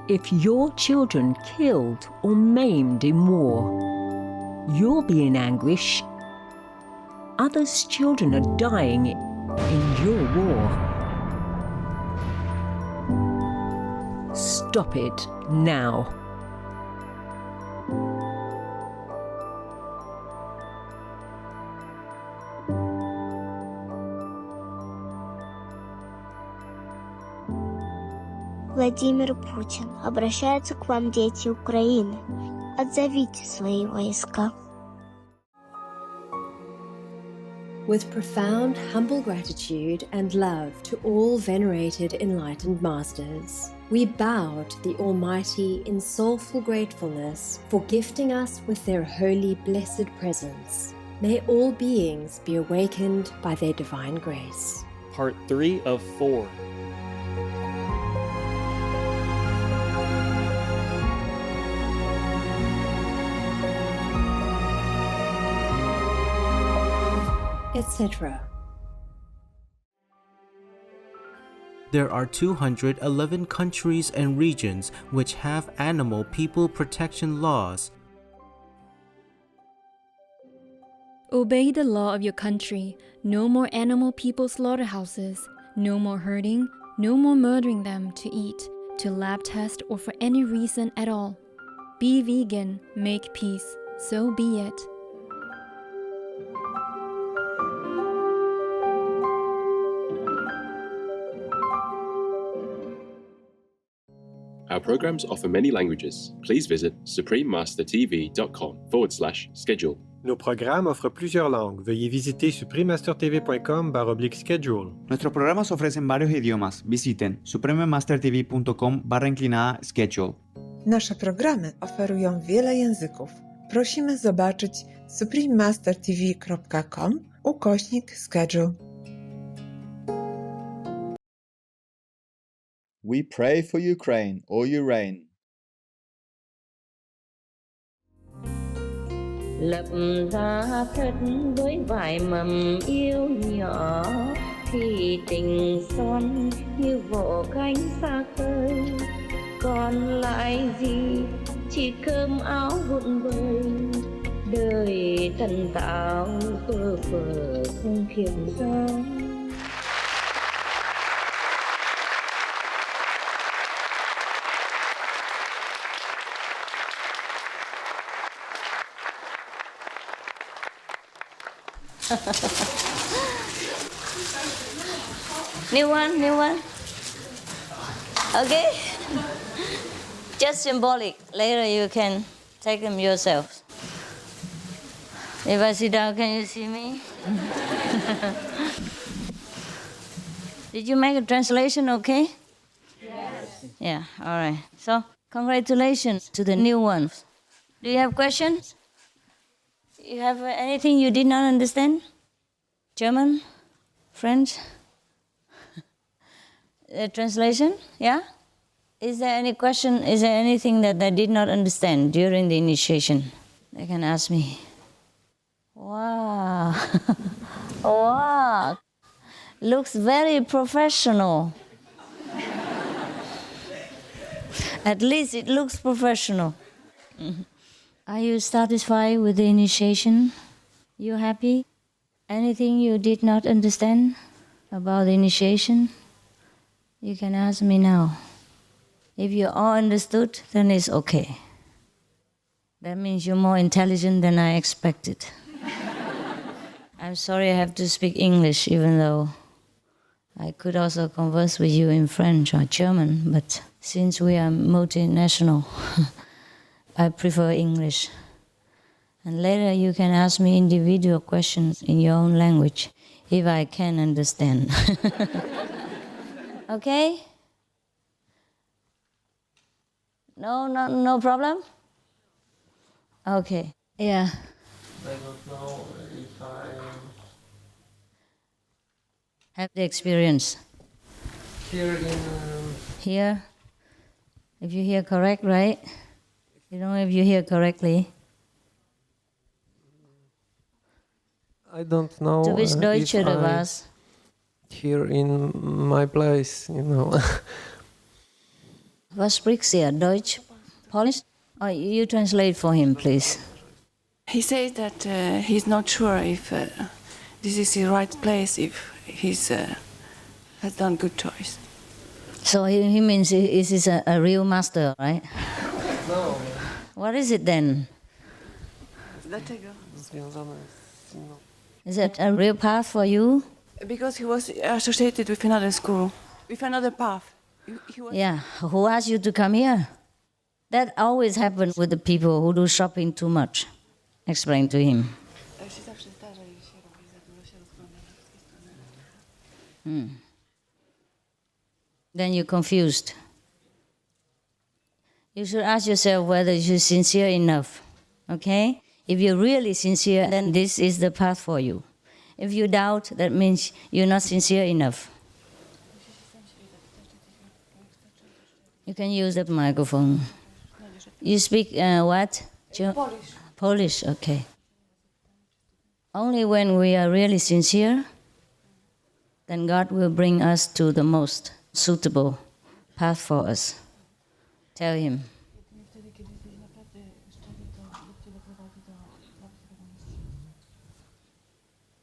If your children killed or maimed in war, you'll be in anguish. Others' children are dying in your war. Stop it now. Владимир Путин, обращаются к вам дети Украины. Отзовите свои войска. With profound, humble gratitude and love to all venerated enlightened masters, we bow to the Almighty in soulful gratefulness for gifting us with their holy, blessed presence. May all beings be awakened by their divine grace. Part 3 of 4. Etc. There are 211 countries and regions which have animal people protection laws. Obey the law of your country. No more animal people slaughterhouses. No more hurting. No more murdering them to eat, to lab test, or for any reason at all. Be vegan. Make peace. So be it. Our programs offer many languages. Please visit suprememastertv.com/schedule. Nos programmes offrent plusieurs langues. Veuillez visiter suprememastertv.com/schedule. Nuestros programas ofrecen varios idiomas. Visiten suprememastertv.com/schedule. Nasze programy oferują wiele języków. Prosimy zobaczyć suprememastertv.com/schedule. We pray for Ukraine or you reign. Lập ra thất với vài mầm yêu nhỏ, thì tình son như vỗ cánh xa khơi. Còn lại gì chỉ cơm áo vụn vơi, đời tần tảo phơ phơ không kiểm soát. New one. Okay? Just symbolic. Later you can take them yourself. If I sit down, can you see me? Did you make a translation okay? Yes. Yeah, all right. So, congratulations to the new ones. Do you have questions? You have anything you did not understand? German? French? Translation? Yeah? Is there any question? Is there anything that I did not understand during the initiation? They can ask me. Wow. Wow. Looks very professional. At least it looks professional. Mm-hmm. Are you satisfied with the initiation? You happy? Anything you did not understand about the initiation? You can ask me now. If you all understood, then it's okay. That means you're more intelligent than I expected. I'm sorry I have to speak English, even though I could also converse with you in French or German, but since we are multinational, I prefer English. And later you can ask me individual questions in your own language, if I can understand. Okay? No problem? Okay, yeah. I don't know if I have the experience. Here? If you hear correct, right? You don't know if you hear correctly. I don't know Du bist Deutsche if oder I was? here in my place, you know. Was spricht ihr? Deutsch? Polish? Oh, you translate for him, please. He says that he's not sure if this is the right place, if he's has done good choice. So he means this is a real master, right? No. What is it then? Dlaczego? Is it a real path for you? Because he was associated with another school, with another path. He was Yeah. Who asked you to come here? That always happens with the people who do shopping too much. Explain to him. Then you're confused. You should ask yourself whether you're sincere enough. Okay? If you're really sincere, then this is the path for you. If you doubt, that means you're not sincere enough. You can use that microphone. You speak what? Polish. Polish, okay. Only when we are really sincere, then God will bring us to the most suitable path for us. Tell him.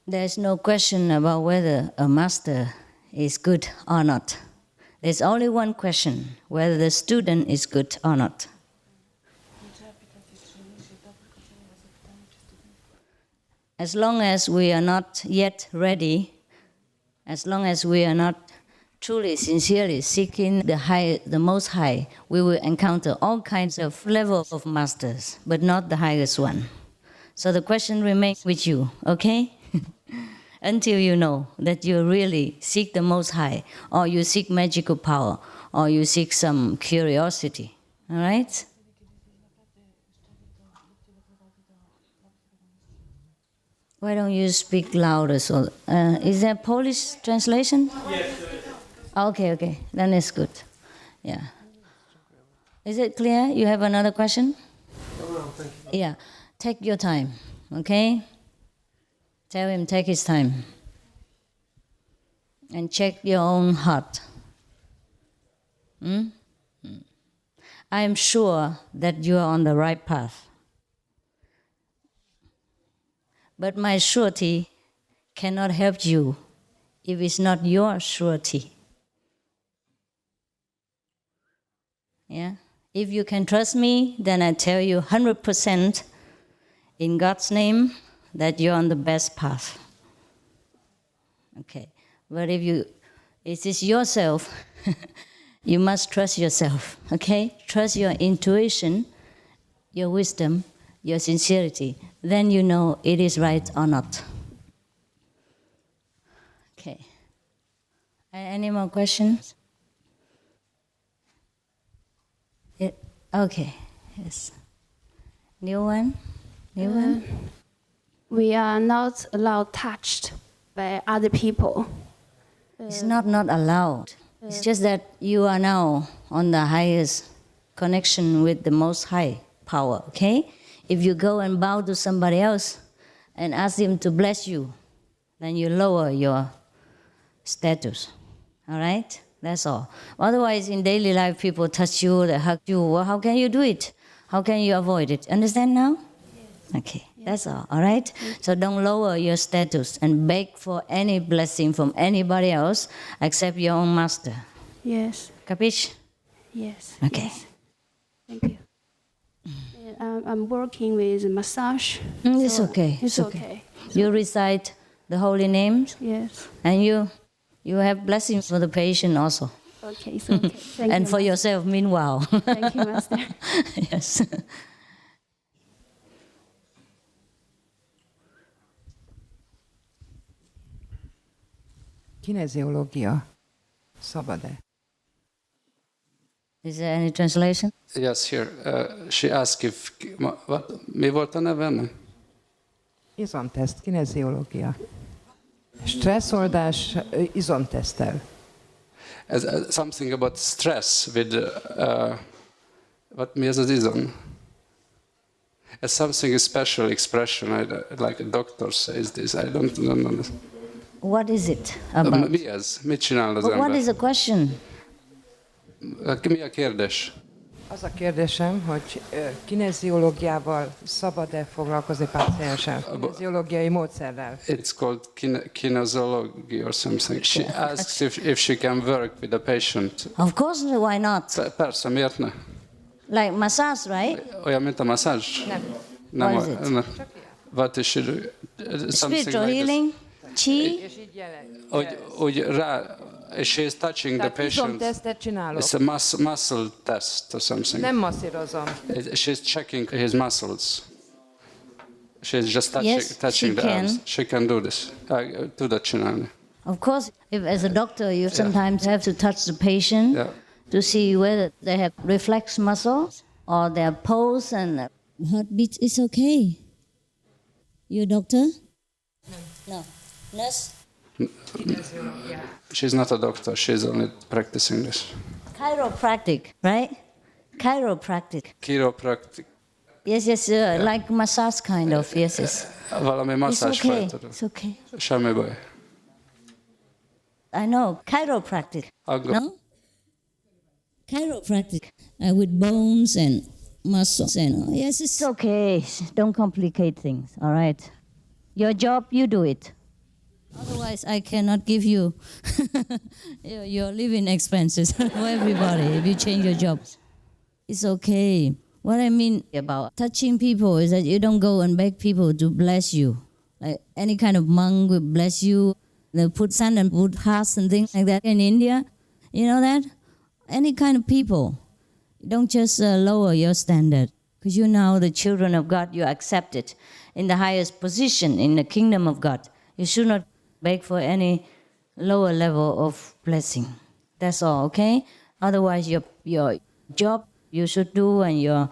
There's no question about whether a master is good or not. There's only one question, whether the student is good or not. As long as we are not yet ready, as long as we are not truly, sincerely seeking the Most High, we will encounter all kinds of levels of masters, but not the highest one. So the question remains with you, okay? Until you know that you really seek the Most High, or you seek magical power, or you seek some curiosity, all right? Why don't you speak louder? So, is there Polish translation? Yes. Okay. Then it's good. Yeah. Is it clear? You have another question? No, thank you. Yeah. Take your time, okay? Tell him take his time. And check your own heart. I am sure that you are on the right path. But my surety cannot help you if it's not your surety. Yeah? If you can trust me, then I tell you 100% in God's name that you're on the best path. Okay. But if it is yourself, you must trust yourself. Okay? Trust your intuition, your wisdom, your sincerity. Then you know it is right or not. Okay. Any more questions? Okay. Yes. New one? We are not allowed touched by other people. It's not allowed. It's just that you are now on the highest connection with the Most High power, okay? If you go and bow to somebody else and ask him to bless you, then you lower your status. All right? That's all. Otherwise, in daily life, people touch you, they hug you. Well, how can you do it? How can you avoid it? Understand now? Yes. Okay, yes. That's all right? Yes. So don't lower your status and beg for any blessing from anybody else except your own master. Yes. Capiche? Yes. Okay. Yes. Thank you. I'm working with massage. It's okay. It's okay. You recite the holy names. Yes. And you have blessings for the patient also. Okay, it's okay. Thank and you, for Master. yourself meanwhile. Thank you, Master. Yes. Kineziológia. Szabad-e? Is there any translation? Yes, here. She asked if... Mi volt a nevem? Izomteszt, kineziológia. Stresszoldás, izomtesztel. Something about stress with... mi ez az izom? It's something a special expression, like a doctor says this. I don't know. What is it about? Mi ez? Mit csinál az But ember? what is the question? Mi a kérdés? Az a kérdésem, hogy kineziológiával szabad-e foglalkozni pácienssel? Kineziológiai módszerrel. It's called kinesiology or something. She asks if she can work with the patient. Of course, why not? Persze, miért ne? Like massage, right? Olyan, mint a masszázs? Nem. What is it? Nem. What is she do? Spiritual healing? Chi? Hogy rá, she is touching the patient. Izomtesztet csinálok. It's a muscle test or something. Nem masszírozom. She's checking his muscles. She's just touching she the can. arms. She can do this. Tudod csinálni. Of course, if as a doctor you sometimes have to touch the patient to see whether they have reflex muscles or their pulse and heartbeat is okay. You a doctor? No. Nurse? She's not a doctor. She's only practicing this. Chiropractic, right? Chiropractic. Chiropractic. Yes, like massage kind of, yes. Valami masszázs fajta. It's okay. Semmi baj. I know, chiropractic. No? Chiropractic. With bones and muscles and yes, it's okay. Don't complicate things, all right? Your job, you do it. Otherwise, I cannot give you your living expenses for everybody if you change your jobs. It's okay. What I mean about touching people is that you don't go and beg people to bless you. Like any kind of monk will bless you. They put sand and put hearts and things like that in India. You know that? Any kind of people. Don't just lower your standard. Because you now the children of God, you are accepted in the highest position in the kingdom of God. You should not beg for any lower level of blessing. That's all, okay? Otherwise, your job you should do and your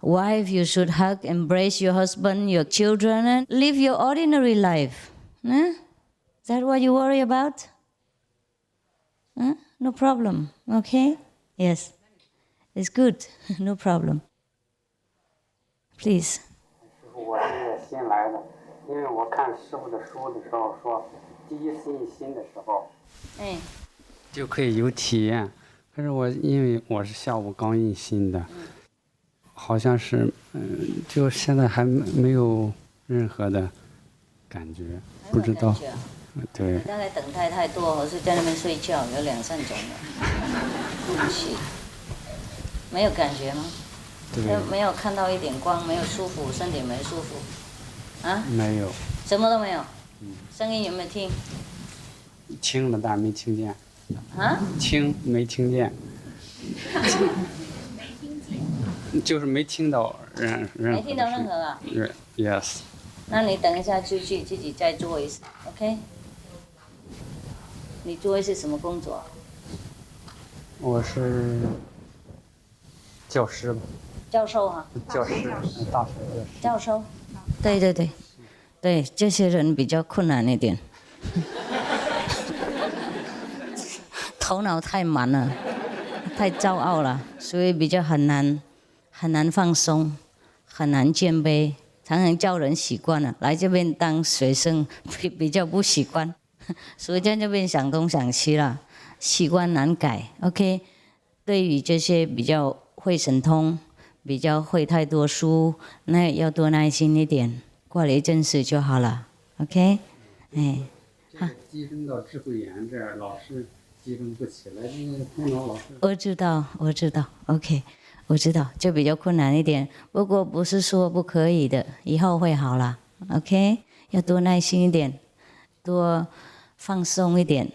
wife, you should hug, embrace your husband, your children, and live your ordinary life. Huh? Is that what you worry about? Huh? No problem, okay? Yes. It's good, no problem. Please. 我是新来的，因为我看师傅的书的时候说，第一次印心的时候，就可以有体验。可是因为我是下午刚印心的，好像是就现在还没有任何的感觉，不知道。对。大概等待太多，或是在那边睡觉，有2-3种的。对不起，没有感觉吗？没有看到一点光，没有舒服，身体没舒服，啊？没有。什么都没有。声音有没有听？听了但没听见。啊？听没听见。就是没听到任何。没听到任何啊？Yes。那你等一下出去自己再做一次 ，OK？ 你做的是什么工作？我是教师吧。教授哈。教师，大学教授。对，这些人比较困难一点，头脑太满了，太骄傲了，所以比较很难放松，很难谦卑，常常叫人习惯了，来这边当学生比较不习惯，所以在这边想东想西了，习惯难改。OK， 对于这些比较会神通。比较会太多书，那要多耐心一点，过了一阵子就好了 ，OK？ 积分到智慧眼这儿，老是积分不起来，那个头脑老是。我知道 ，OK， 我知道，就比较困难一点，不过不是说不可以的，以后会好了 ，OK？ 要多耐心一点，多放松一点，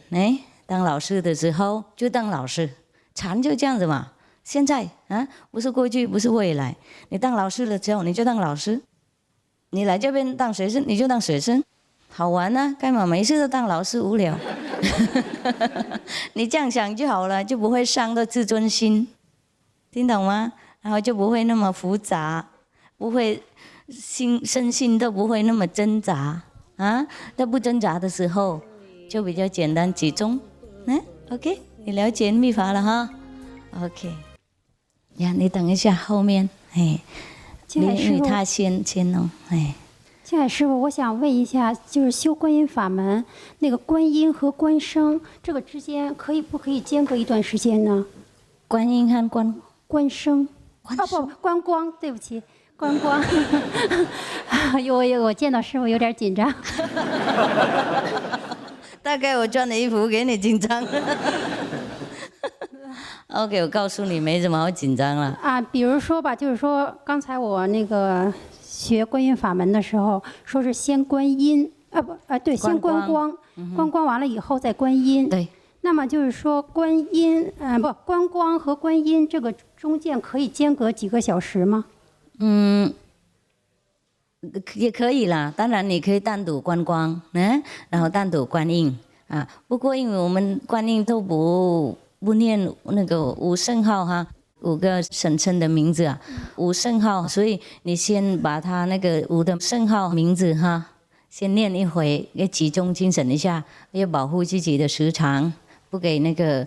当老师的时候就当老师，禅就这样子嘛。现在啊，不是过去，不是未来。你当老师的时候，你就当老师；你来这边当学生，你就当学生，好玩啊！干嘛没事都当老师无聊？你这样想就好了，就不会伤到自尊心，听懂吗？然后就不会那么复杂，不会身心都不会那么挣扎啊。在不挣扎的时候，就比较简单集中。OK， 你了解秘法了哈 ？OK。呀，你等一下，后面，你他先弄，青海师傅，我想问一下，就是修观音法门，那个观音和观声，这个之间不可以间隔一段时间呢？观音和观生。不，观光，对不起，观光。我见到师傅有点紧张。大概我穿的衣服给你紧张。OK， 我告诉你，没什么好紧张了。啊，比如说吧，就是说刚才我那个学观音法门的时候，说是先观音，对，先观光，观光完了以后再观音。对。那么就是说观音，观光和观音这个中间可以间隔几个小时吗？也可以啦，当然你可以单独观光，然后单独观音啊。不过因为我们观音都不念那个五圣号哈，5个神圣的名字啊，5圣号，所以你先把它那个5的圣号名字哈，先念一回，要集中精神一下，要保护自己的时长，不给那个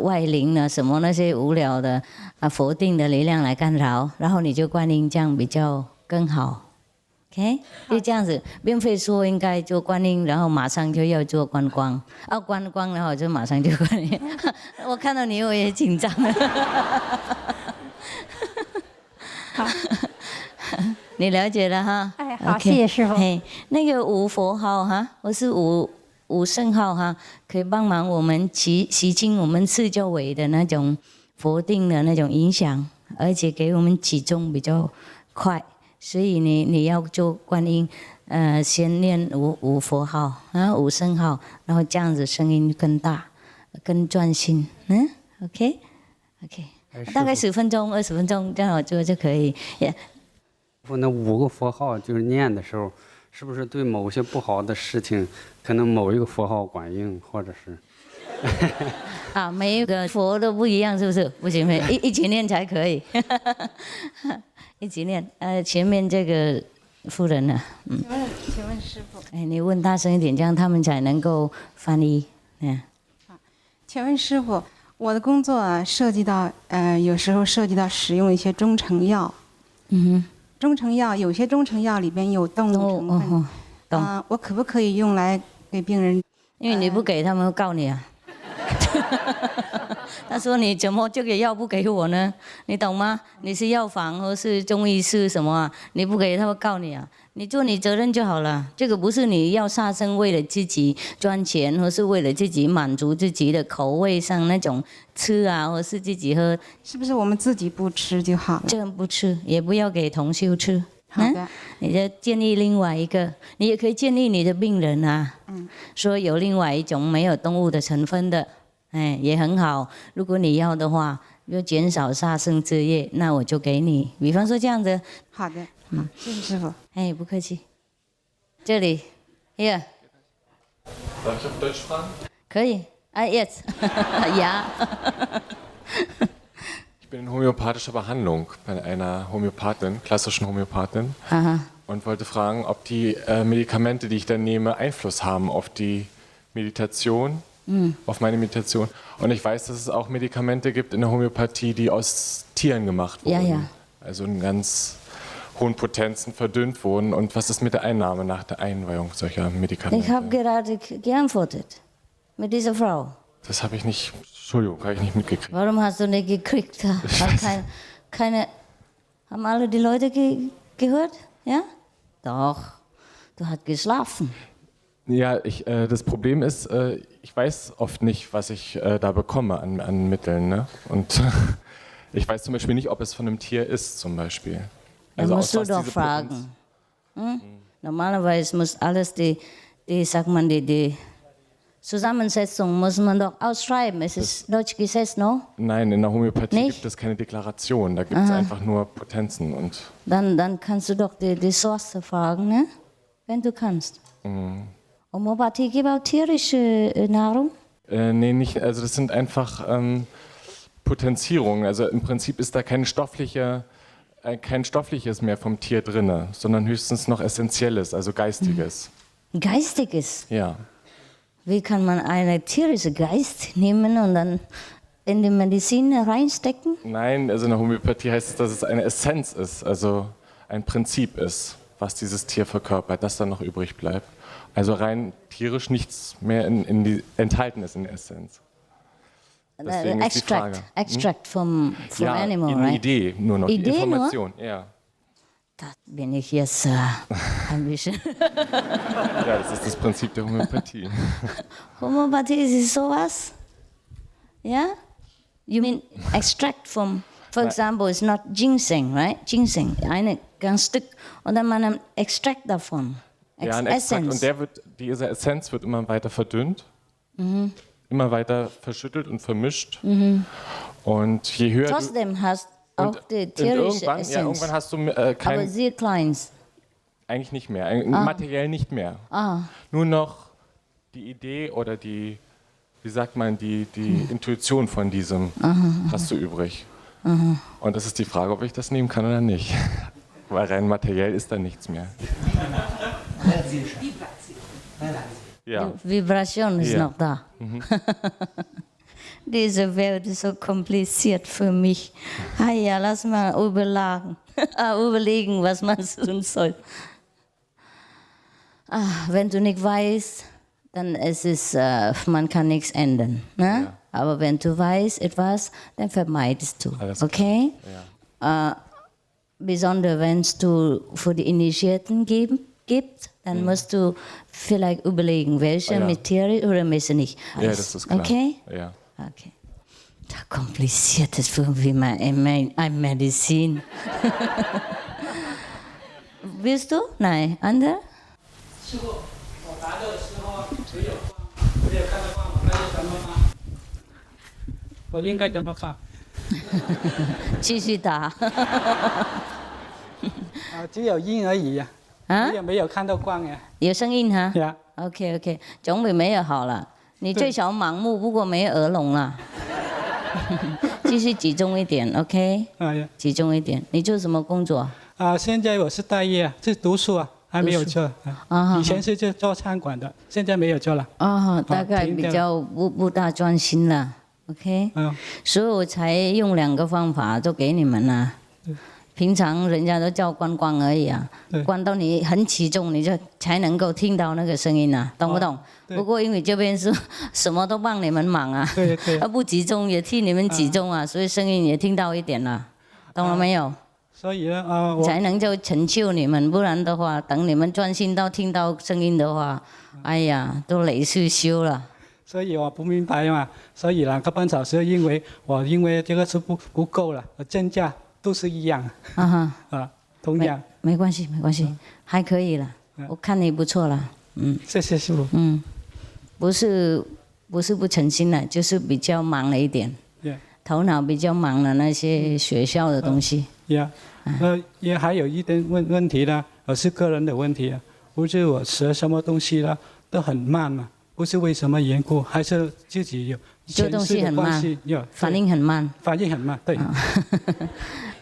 外灵啊什么那些无聊的否定的力量来干扰，然后你就观音，这样比较更好。OK， 就这样子，并非说应该做观音，然后马上就要做观光，观光然后就马上就观音。我看到你我也紧张了。好，你了解了哈？哎，好， okay， 谢谢师傅。那个5佛号哈，或是5圣号哈，可以帮忙我们洗清我们四周围的那种否定的那种影响，而且给我们集中比较快。所以你要做观音，先念5佛号，然后5圣号，然后这样子声音更大，更专心。OK， 大概10分钟、20分钟这样我做就可以。那5个佛号就是念的时候，是不是对某些不好的事情，可能某一个佛号管用，或者是？每一个佛都不一样，是不是？不行，一起念才可以。一起念。前面这个夫人呢？请问师父。你问大声一点，这样他们才能够翻译。请问师父，我的工作涉及到有时候涉及到使用一些中成药。中成药有些中成药里边有动物成分。我可不可以用来给病人？因为你不给他们会告你啊。他说你怎么这个药不给我呢？你懂吗？你是药房或是中医师什么啊？你不给他会告你啊。你做你责任就好了，这个不是你要杀生为了自己赚钱，或是为了自己满足自己的口味上那种吃啊，或是自己喝。是不是我们自己不吃就好了？这样不吃，也不要给同修吃。好的。你就建议另外一个，你也可以建议你的病人啊，说有另外一种没有动物的成分的，也很好。如果你要的话，就减少杀生之业，那我就给你。比方说这样子。好的。谢谢师傅。不客气。这里 ，Hier。Darf ich auf Deutsch fragen? 可以。Jetzt. Ja. Ich bin in homöopathischer Behandlung bei einer Homöopathin, klassischen Homöopathin. Und wollte fragen, ob die Medikamente, die ich dann nehme, Einfluss haben auf die Meditation, auf meine Meditation. Und ich weiß, dass es auch Medikamente gibt in der Homöopathie, die aus Tieren gemacht wurden. Ja. Also in ganz hohen Potenzen verdünnt wurden. Und was ist mit der Einnahme nach der Einweihung solcher Medikamente? Ich habe gerade geantwortet mit dieser Frau. Das habe ich nicht, Entschuldigung, habe ich nicht mitgekriegt. Warum hast du nicht gekriegt? Haben alle die Leute gehört? Ja? Doch, du hast geschlafen. Ja, das Problem ist, ich weiß oft nicht, was ich da bekomme an Mitteln. Ne? Und ich weiß zum Beispiel nicht, ob es von einem Tier ist, zum Beispiel. Also musst du doch fragen. Normalerweise muss alles die Zusammensetzung muss man doch ausschreiben. Es ist deutsch Gesetz, no? Nein, in der Homöopathie gibt es keine Deklaration. Da gibt es einfach nur Potenzen. Und dann kannst du doch die Source fragen, ne? Wenn du kannst. Homöopathie gibt auch tierische Nahrung? Nee, nicht. Also das sind einfach Potenzierungen. Also im Prinzip ist da kein Stoffliches mehr vom Tier drin, sondern höchstens noch Essentielles, also Geistiges. Geistiges? Ja. Wie kann man einen tierischen Geist nehmen und dann in die Medizin reinstecken? Nein, also in der Homöopathie heißt es, dass es eine Essenz ist, also ein Prinzip ist, was dieses Tier verkörpert, das dann noch übrig bleibt. Also rein tierisch nichts mehr enthalten ist in der Essenz. Deswegen ist die Frage. Extract from Ja, animal, eine right? Idee, nur noch Idee die Information. Ja. Da bin ich jetzt ein bisschen. Ja, das ist das Prinzip der Homöopathie. Homöopathie ist sowas? Yeah? You mean extract from, for example, it's not ginseng, right? Ginseng, eine ganz Stück. Und dann man extract davon. Ja, ein Extrakt. Und diese Essenz wird immer weiter verdünnt, immer weiter verschüttelt und vermischt. Und je höher Trotzdem hast auch die theoretische Essenz. Ja, irgendwann hast du kein... Aber sehr kleines. Eigentlich nicht mehr, materiell nicht mehr. Nur noch die Idee oder die, wie sagt man, die Intuition von diesem hast du übrig. Und das ist die Frage, ob ich das nehmen kann oder nicht. Weil rein materiell ist da nichts mehr. Ja. Die Vibration ist noch da. Diese Welt ist so kompliziert für mich. Ja, lass mal überlegen, was man tun soll. Wenn du nicht weißt, dann ist es, man kann nichts ändern. Ne? Ja. Aber wenn du weißt etwas, dann vermeidest du. Okay? Ja. Besonders wenn es du für die Initiierten gibt, dann musst du vielleicht überlegen, welche Materie oder welche nicht. Ja, das ist klar. Okay? Ja. Okay. Da kompliziert ist für mich ein Medizin. Willst du? Nein. Andere? 我答的时候没有看到光，我该怎么办？我应该怎么办？继续打。只有音而已呀。没有看到光呀。有声音哈。呀。OK， 总比没有好了。你最少盲目，不过没有耳聋了。继续集中一点 ，OK？ 集中一点。你做什么工作？现在我是待业，是读书啊。 还没有做，以前是做餐馆的，现在没有做了。大概比较不大专心了 ，OK。所以我才用2个方法都给你们了。平常人家都叫关关而已啊，关到你很起重，你就才能够听到那个声音啊，懂不懂？不过因为这边是什么都帮你们忙啊，不集中也替你们集中啊，所以声音也听到一点了，懂了没有？ 所以呢，才能就成就你们，不然的话，等你们专心到听到声音的话，哎呀，都累是休了。所以我不明白嘛，所以2个半小时，因为这个是不够了，增加都是一样。同样。没关系，没关系，还可以了。我看你不错了，谢谢师傅。不是不诚心了，就是比较忙了一点。头脑比较忙了那些学校的东西。也还有一点问题呢，是个人的问题啊，不是我学什么东西了都很慢嘛，不是为什么缘故，还是自己有做东西很慢，反应很慢，反应很慢，对。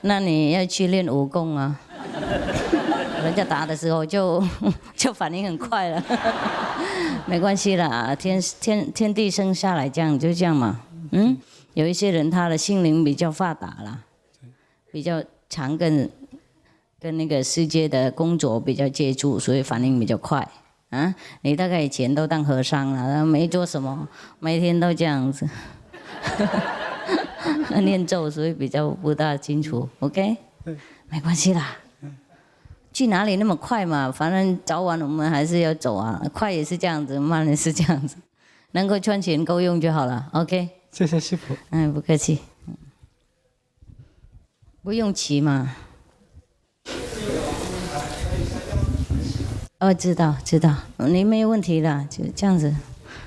那你要去练武功啊，人家打的时候就反应很快了，没关系啦，天地生下来这样就这样嘛，有一些人他的心灵比较发达啦，比较。 常跟那个世界的工作比较接触，所以反应比较快啊。你大概以前都当和尚了，没做什么，每天都这样子，念咒，所以比较不大清楚。OK， 没关系啦。去哪里那么快嘛？反正早晚我们还是要走啊，快也是这样子，慢也是这样子，能够赚钱够用就好了。OK， 谢谢师傅。不客气。 不用骑嘛。知道，你没有问题了，就这样子。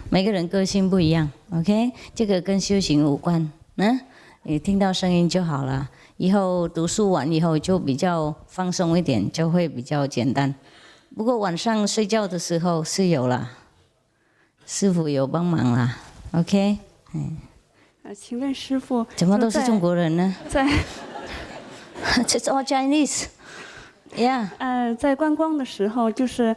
每个人个性不一样 ，OK， 这个跟修行无关，你听到声音就好了。以后读书完以后就比较放松一点，就会比较简单。不过晚上睡觉的时候是有了，师傅有帮忙啦 ，OK， 请问师傅，怎么都是中国人呢？在。 It's all Chinese. Yeah. 在观光的时候，就是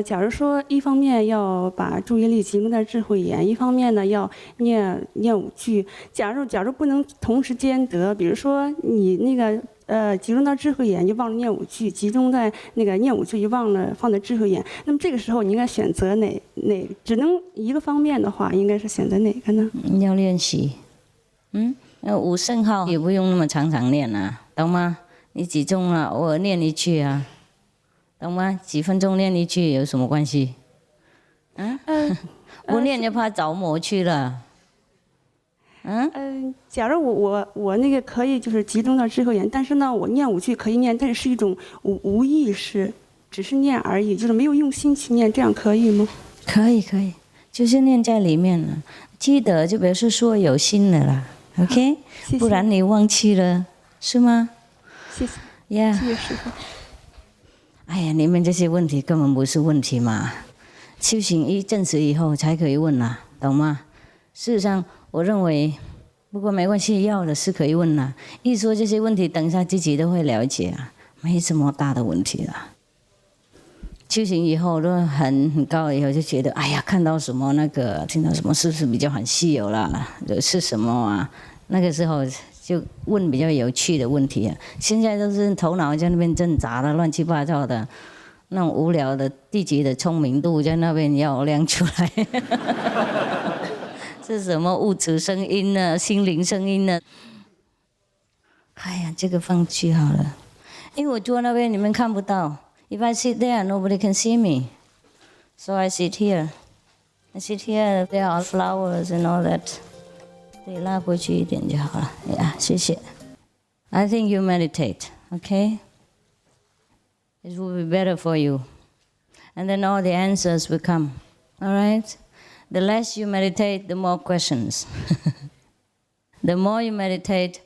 假如说一方面要把注意力集中在智慧眼，一方面呢要念5句。假如不能同时兼得，比如说你那个集中到智慧眼就忘了念5句，集中在那个念5句就忘了放在智慧眼。那么这个时候你应该选择哪？只能一个方面的话，应该是选择哪个呢？要练习。五圣号也不用那么常常念啊，懂吗？你几中了，偶尔念一句啊，懂吗？几分钟念一句有什么关系？不念就怕着魔去了。假如我那个可以就是集中到智慧眼，但是呢，我念5句可以念，但是是一种无意识，只是念而已，就是没有用心去念，这样可以吗？可以，就是念在里面了，记得就表示说有心了啦 ，OK？ 谢谢，不然你忘记了，是吗？谢谢。Yeah。谢谢师父。哎呀，你们这些问题根本不是问题嘛，修行一阵子以后才可以问啦，懂吗？事实上，我认为，不过没关系，要的是可以问啦。一说这些问题，等一下自己都会了解啊，没什么大的问题啦。修行以后都很高以后就觉得，哎呀，看到什么那个，听到什么，是不是比较很稀有啦？是什么啊？那个时候就问比较有趣的问题啊。现在都是头脑在那边挣扎的，乱七八糟的，那种无聊的地级的聪明度在那边要亮出来。是什么物质声音呢？心灵声音呢？哎呀，这个放弃好了，因为我坐那边你们看不到。If I sit there, nobody can see me. So I sit here. I sit here, there are flowers and all that. 对，拉过去一点就好了。呀，谢谢。I think you meditate, okay? It will be better for you. And then all the answers will come. All right? The less you meditate, the more questions. The more you meditate,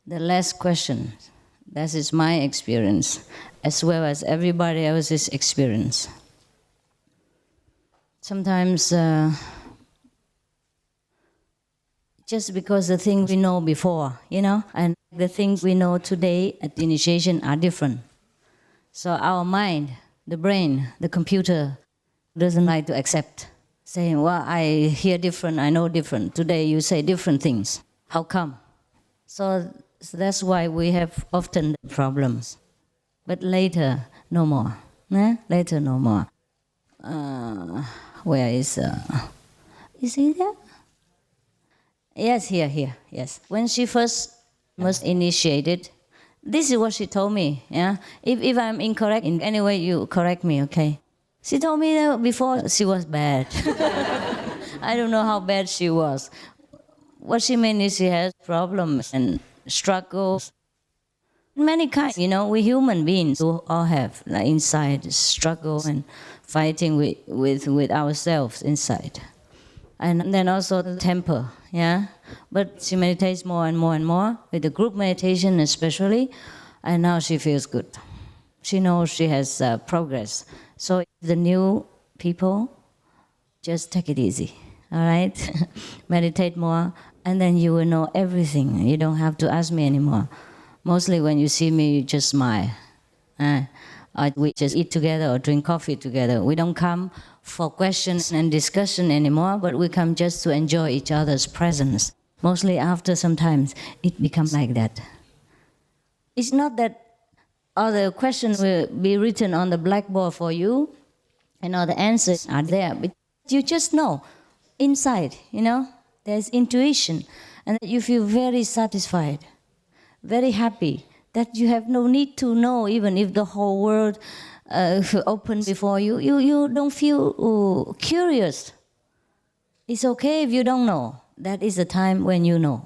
the less questions. That is my experience, as well as everybody else's experience. Sometimes, just because the things we know before, and the things we know today at the initiation are different. So our mind, the brain, the computer, doesn't like to accept. Saying, well, I hear different, I know different. Today you say different things. How come? So that's why we have often problems. But later, no more. Later, no more. Where is he there? Yes, here, yes. When she first was initiated, this is what she told me, yeah? If I'm incorrect in any way, you correct me, okay? She told me that before she was bad. I don't know how bad she was. What she meant is she has problems and struggles. Many kinds, we human beings who all have like, inside struggle and fighting with ourselves inside. And then also the temper, yeah? But she meditates more and more and more, with the group meditation especially, and now she feels good. She knows she has progress. So the new people, just take it easy, all right? Meditate more, and then you will know everything. You don't have to ask me anymore. Mostly when you see me, you just smile. Or we just eat together or drink coffee together. We don't come for questions and discussion anymore, but we come just to enjoy each other's presence. Mostly after sometimes it becomes like that. It's not that all the questions will be written on the blackboard for you and all the answers are there, but you just know inside, there's intuition, and you feel very satisfied, very happy, that you have no need to know even if the whole world opens before you. You don't feel curious. It's okay if you don't know. That is the time when you know.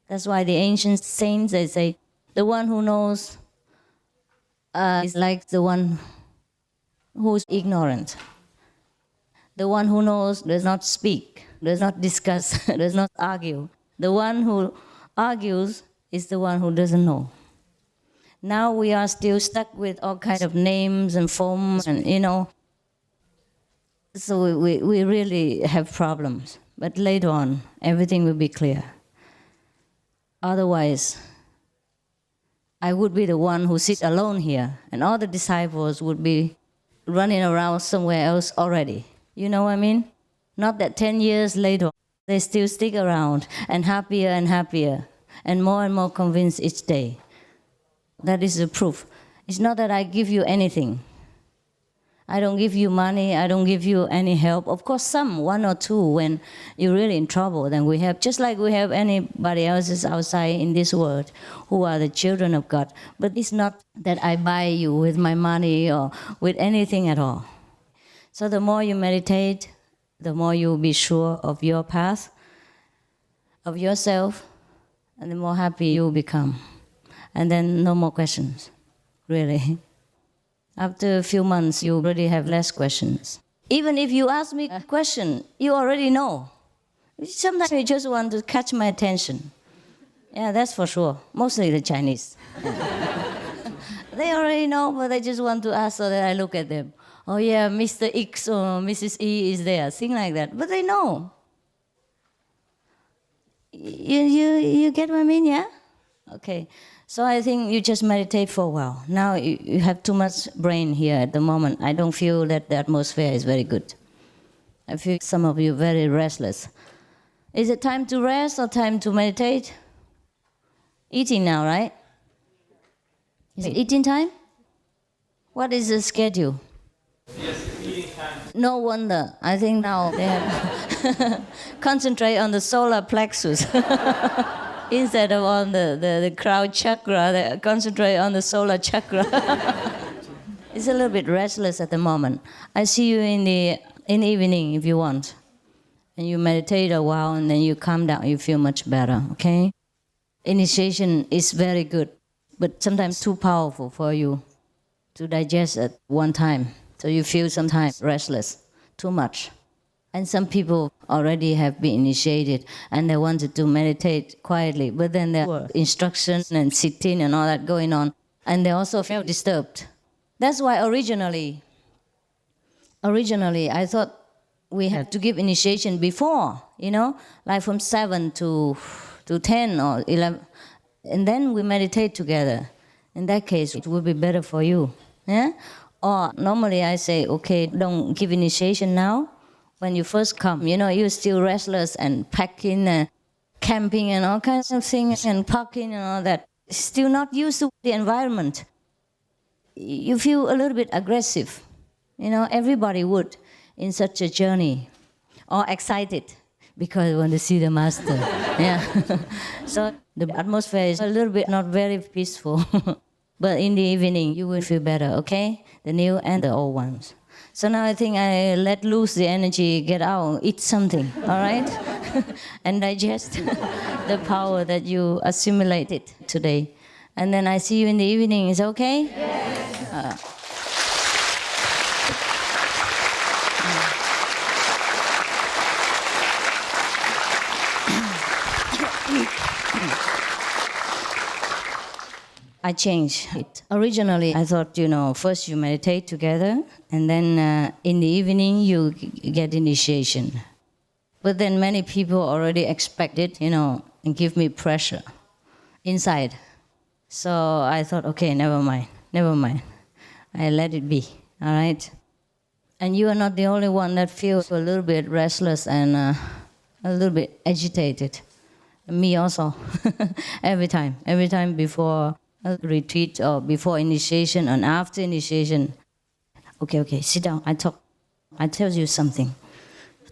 That's why the ancient saints, they say, the one who knows is like the one who's ignorant. The one who knows does not speak, does not discuss, does not argue. The one who argues is the one who doesn't know. Now we are still stuck with all kinds of names and forms and, so we really have problems. But later on, everything will be clear. Otherwise, I would be the one who sits alone here, and all the disciples would be running around somewhere else already. You know what I mean? Not that 10 years later, they still stick around, and happier, and more convinced each day. That is the proof. It's not that I give you anything. I don't give you money, I don't give you any help. Of course, some, one or two, when you're really in trouble, then we have, just like we have anybody else outside in this world who are the children of God. But it's not that I buy you with my money or with anything at all. So the more you meditate, the more you'll be sure of your path, of yourself, and the more happy you'll become. And then no more questions, really. After a few months, you already have less questions. Even if you ask me a question, you already know. Sometimes you just want to catch my attention. Yeah, that's for sure. Mostly the Chinese. They already know, but they just want to ask so that I look at them. Oh yeah, Mr. X or Mrs. E is there, things like that. But they know. You get what I mean, yeah? Okay. So I think you just meditate for a while. Now you have too much brain here at the moment. I don't feel that the atmosphere is very good. I feel some of you very restless. Is it time to rest or time to meditate? Eating now, right? Is it eating time? What is the schedule? Yes, eating time. No wonder. I think now they have concentrate on the solar plexus. Instead of on the crown chakra, they concentrate on the solar chakra. It's a little bit restless at the moment. I see you in the evening if you want. And you meditate a while and then you calm down, you feel much better, okay? Initiation is very good, but sometimes too powerful for you to digest at one time. So you feel sometimes restless, too much. And some people already have been initiated and they wanted to meditate quietly, but then there were instructions and sitting and all that going on, and they also felt disturbed. That's why originally I thought we had to give initiation before, like from 7 to 10 or 11, and then we meditate together. In that case, it would be better for you. Yeah? Or normally I say, okay, don't give initiation now. When you first come, you're still restless and packing, camping and all kinds of things and parking and all that. Still not used to the environment. You feel a little bit aggressive. Everybody would in such a journey. Or excited because you want to see the master. Yeah. So the atmosphere is a little bit not very peaceful. But in the evening, you will feel better, okay? The new and the old ones. So now I think I let loose the energy, get out, eat something, all right? And digest the power that you assimilated today. And then I see you in the evening, is it okay? Yes. I changed it. Originally, I thought, first you meditate together, and then in the evening you get initiation. But then many people already expect it, and give me pressure inside. So I thought, okay, never mind. I let it be, all right? And you are not the only one that feels a little bit restless and a little bit agitated. Me also, every time before a retreat or before initiation and after initiation. Okay, sit down, I tell you something.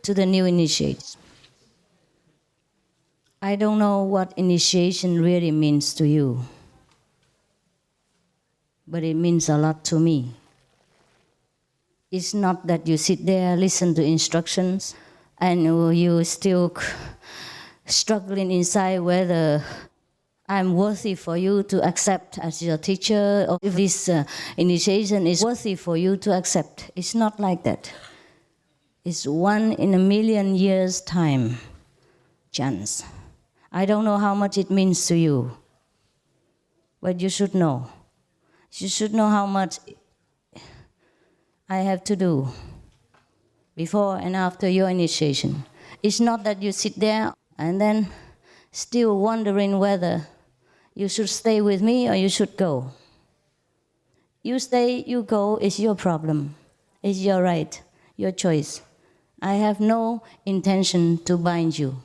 To the new initiates. I don't know what initiation really means to you, but it means a lot to me. It's not that you sit there, listen to instructions, and you still struggling inside whether I'm worthy for you to accept as your teacher, or if this initiation is worthy for you to accept. It's not like that. It's 1 in a million years' time chance. I don't know how much it means to you, but you should know. You should know how much I have to do before and after your initiation. It's not that you sit there and then still wondering whether you should stay with me or you should go. You stay, you go, is your problem. It's your right, your choice. I have no intention to bind you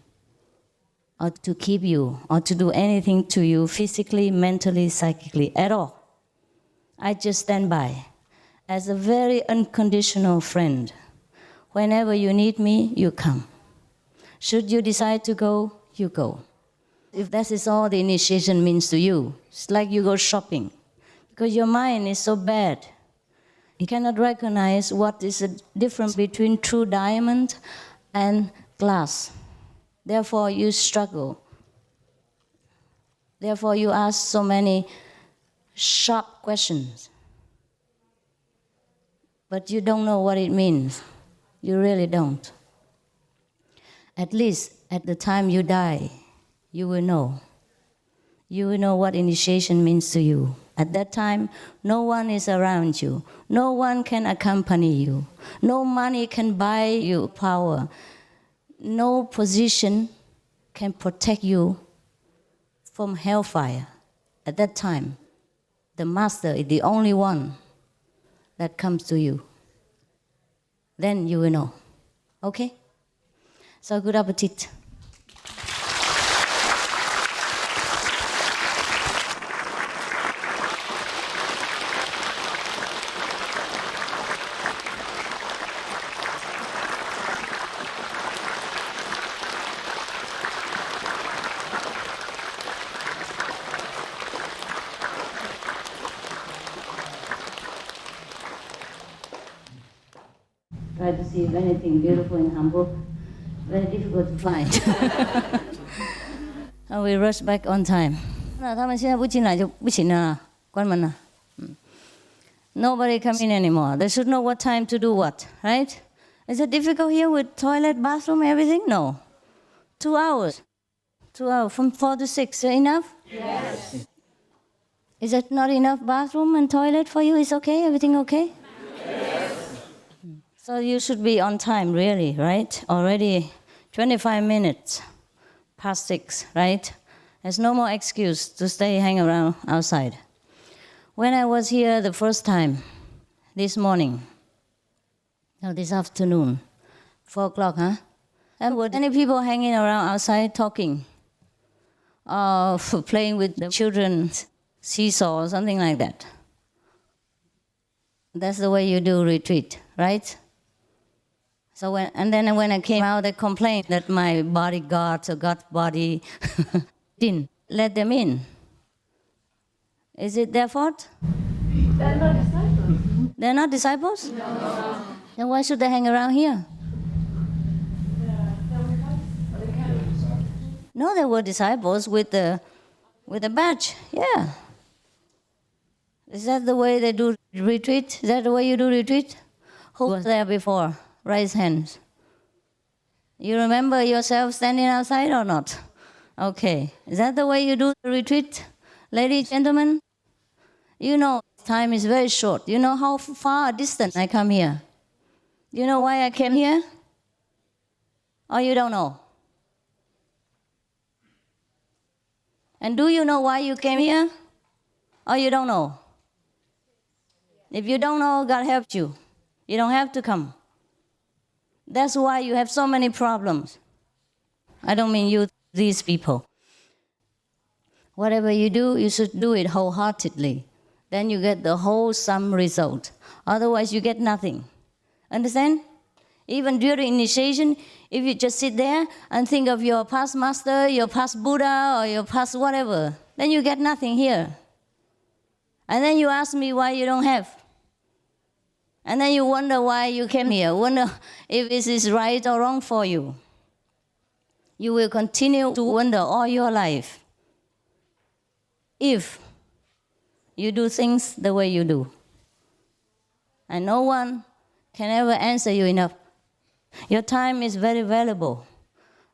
or to keep you or to do anything to you physically, mentally, psychically, at all. I just stand by as a very unconditional friend. Whenever you need me, you come. Should you decide to go, you go. If that is all the initiation means to you, it's like you go shopping. Because your mind is so bad. You cannot recognize what is the difference between true diamond and glass. Therefore, you struggle. Therefore, you ask so many sharp questions. But you don't know what it means. You really don't. At least at the time you die, you will know. You will know what initiation means to you. At that time, no one is around you. No one can accompany you. No money can buy you power. No position can protect you from hellfire. At that time, the master is the only one that comes to you. Then you will know. Okay? So good appetite. Try to see if anything beautiful in Hamburg. Very difficult to find. And we rush back on time. Nobody come in anymore. They should know what time to do what, right? Is it difficult here with toilet, bathroom, everything? No. 2 hours. 2 hours, from 4 to 6. Is enough? Yes. Is it not enough bathroom and toilet for you? Is okay? Everything okay? Yes. So you should be on time, really, right? Already 25 minutes past 6, right? There's no more excuse to stay hang around outside. When I was here the first time, this morning, no, this afternoon, 4 o'clock, huh? And were any people hanging around outside talking? Playing with the children's seesaw or something like that. That's the way you do retreat, right? So when I came out, they complained that my bodyguards or God body didn't let them in. Is it their fault? They're not disciples. They're not disciples? No. Then why should they hang around here? No, they were disciples with the badge. Yeah. Is that the way they do retreat? Is that the way you do retreat? Who was there before? Raise hands. You remember yourself standing outside or not? Okay. Is that the way you do the retreat, ladies, gentlemen? You know, time is very short. You know how far distance I come here? You know why I came here? Or you don't know? And do you know why you came here? Or you don't know? If you don't know, God helped you. You don't have to come. That's why you have so many problems. I don't mean you, these people. Whatever you do, you should do it wholeheartedly. Then you get the wholesome result. Otherwise, you get nothing. Understand? Even during initiation, if you just sit there and think of your past master, your past Buddha, or your past whatever, then you get nothing here. And then you ask me why you don't have. And then you wonder why you came here, wonder if this is right or wrong for you. You will continue to wonder all your life if you do things the way you do. And no one can ever answer you enough. Your time is very valuable,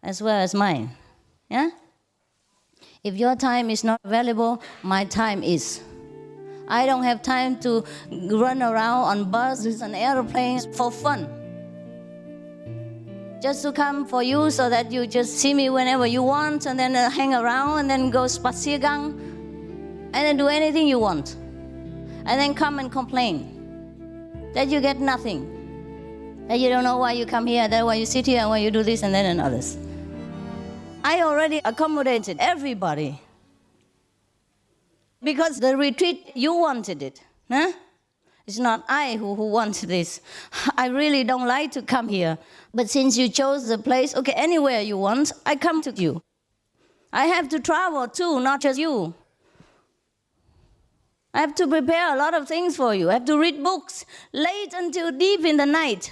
as well as mine. Yeah? If your time is not valuable, my time is. I don't have time to run around on buses and airplanes for fun. Just to come for you so that you just see me whenever you want and then hang around and then go spaziergang and then do anything you want. And then come and complain that you get nothing. That you don't know why you come here, that why you sit here and why you do this and then and others. I already accommodated everybody. Because the retreat, you wanted it. Huh? It's not I who wants this. I really don't like to come here. But since you chose the place, okay, anywhere you want, I come to you. I have to travel too, not just you. I have to prepare a lot of things for you. I have to read books late until deep in the night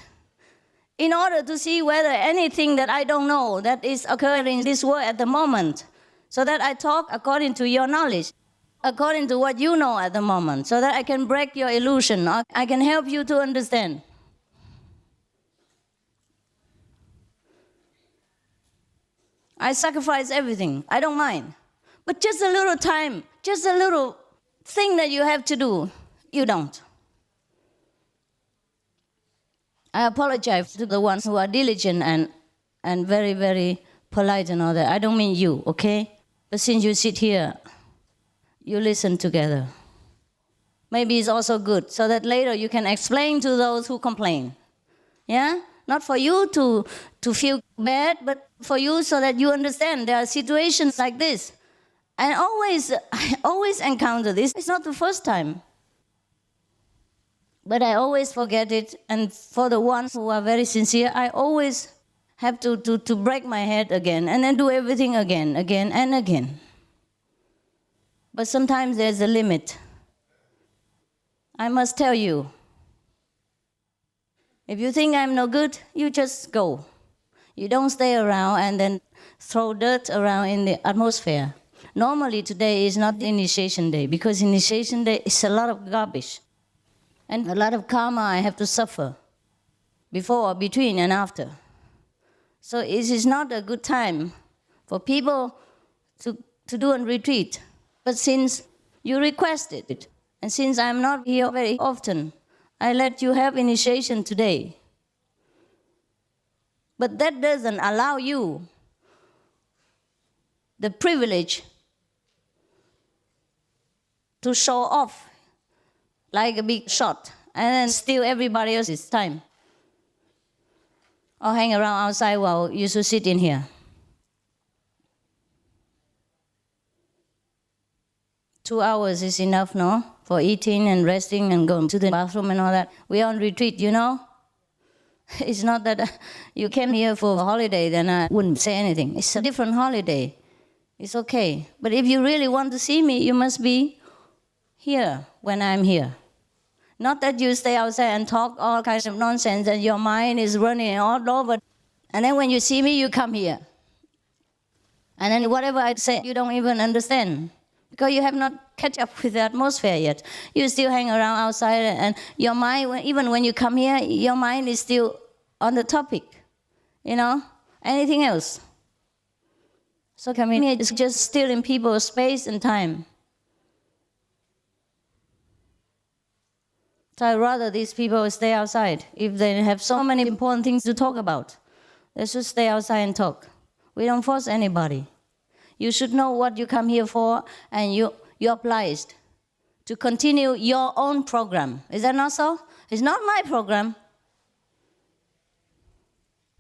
in order to see whether anything that I don't know that is occurring in this world at the moment, so that I talk according to your knowledge, according to what you know at the moment, so that I can break your illusion, or I can help you to understand. I sacrifice everything. I don't mind. But just a little time, just a little thing that you have to do, you don't. I apologize to the ones who are diligent and very, very polite and all that. I don't mean you, okay? But since you sit here, you listen together. Maybe it's also good, so that later you can explain to those who complain. Yeah? Not for you to feel bad, but for you so that you understand there are situations like this. And I always encounter this. It's not the first time. But I always forget it. And for the ones who are very sincere, I always have to break my head again and then do everything again and again. But sometimes there's a limit. I must tell you, if you think I'm no good, you just go. You don't stay around and then throw dirt around in the atmosphere. Normally today is not the initiation day, because initiation day is a lot of garbage and a lot of karma I have to suffer before, between, and after. So it is not a good time for people to do a retreat. But since you requested it, and since I'm not here very often, I let you have initiation today. But that doesn't allow you the privilege to show off like a big shot and then steal everybody else's time. Or hang around outside while you should sit in here. 2 hours is enough, no? For eating and resting and going to the bathroom and all that. We are on retreat, you know? It's not that you came here for a holiday, then I wouldn't say anything. It's a different holiday. It's okay. But if you really want to see me, you must be here when I'm here. Not that you stay outside and talk all kinds of nonsense and your mind is running all over. And then when you see me, you come here. And then whatever I say, you don't even understand. Because you have not catch up with the atmosphere yet. You still hang around outside and your mind, even when you come here, your mind is still on the topic. You know? Anything else. So coming here is just stealing people's space and time. So I'd rather these people stay outside. If they have so many important things to talk about, they should stay outside and talk. We don't force anybody. You should know what you come here for, and you're obliged to continue your own program. Is that not so? It's not my program.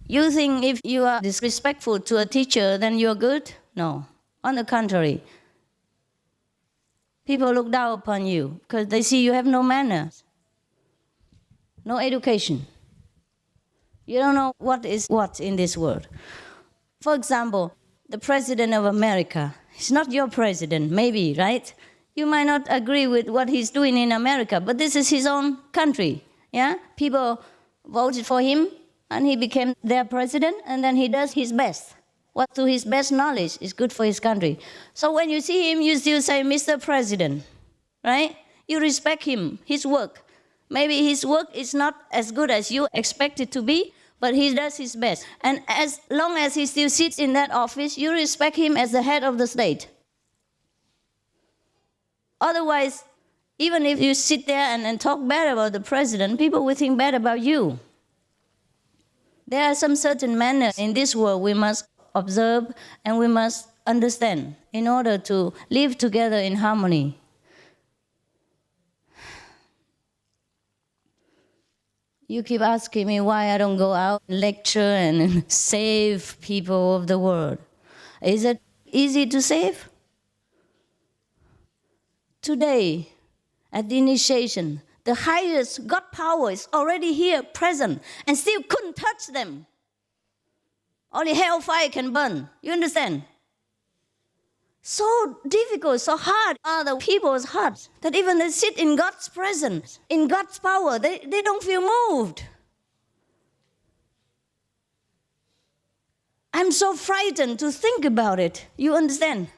You think if you are disrespectful to a teacher, then you're good? No. On the contrary. People look down upon you because they see you have no manners, no education. You don't know what is what in this world. For example, the president of America, he's not your president, maybe, right? You might not agree with what he's doing in America, but this is his own country, yeah? People voted for him, and he became their president, and then he does his best. What to his best knowledge is good for his country. So when you see him, you still say, Mr. President, right? You respect him, his work. Maybe his work is not as good as you expect it to be, but he does his best. And as long as he still sits in that office, you respect him as the head of the state. Otherwise, even if you sit there and talk bad about the president, people will think bad about you. There are some certain manners in this world we must observe and we must understand in order to live together in harmony. You keep asking me why I don't go out and lecture and save people of the world. Is it easy to save? Today, at the initiation, The highest God power is already here, present, and still couldn't touch them. Only hellfire can burn. You understand? So difficult, so hard are the people's hearts that even they sit in God's presence, in God's power, they don't feel moved. I'm so frightened to think about it. You understand?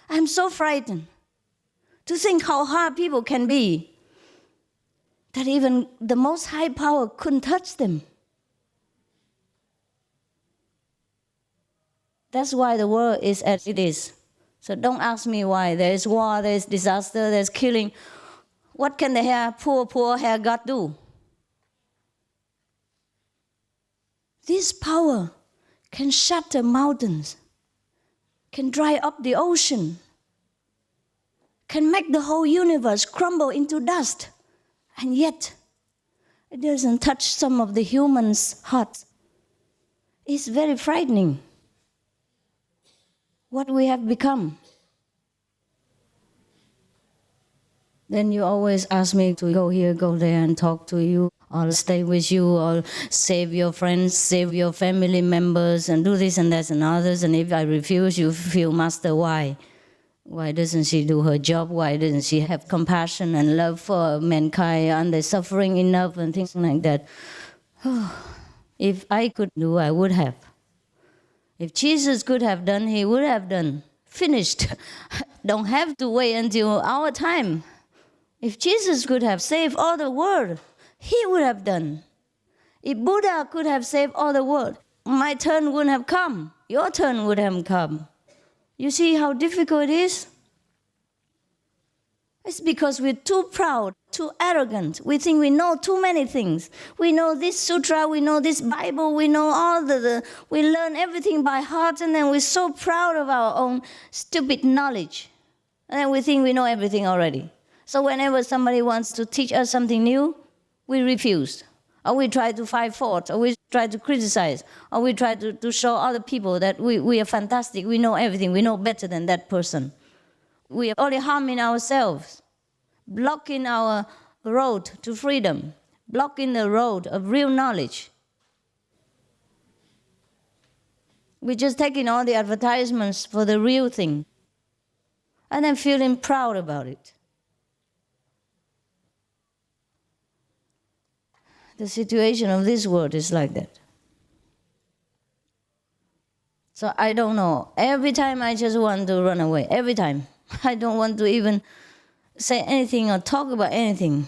I'm so frightened to think how hard people can be, that even the most high power couldn't touch them. That's why the world is as it is. So don't ask me why. There is war, there is disaster, there is killing. What can the poor hair God do? This power can shatter mountains, can dry up the ocean, can make the whole universe crumble into dust. And yet, it doesn't touch some of the humans' hearts. It's very frightening what we have become. Then you always ask me to go here, go there, and talk to you, or stay with you, or save your friends, save your family members, and do this and that and others. And if I refuse, you feel, Master, why? Why doesn't she do her job? Why doesn't she have compassion and love for mankind? Aren't they suffering enough and things like that? If I could do, I would have. If Jesus could have done, he would have done. Finished. Don't have to wait until our time. If Jesus could have saved all the world, he would have done. If Buddha could have saved all the world, my turn wouldn't have come. Your turn would have come. You see how difficult it is? It's because we're too proud, too arrogant. We think we know too many things. We know this sutra, we know this Bible, we know all we learn everything by heart, and then we're so proud of our own stupid knowledge. And then we think we know everything already. So whenever somebody wants to teach us something new, we refuse. Or we try to find fault, or we try to criticize, or we try to show other people that we are fantastic, we know everything, we know better than that person. We are only harming ourselves, blocking our road to freedom, blocking the road of real knowledge. We're just taking all the advertisements for the real thing, and then feeling proud about it. The situation of this world is like that. So I don't know. Every time I just want to run away. Every time. I don't want to even say anything or talk about anything.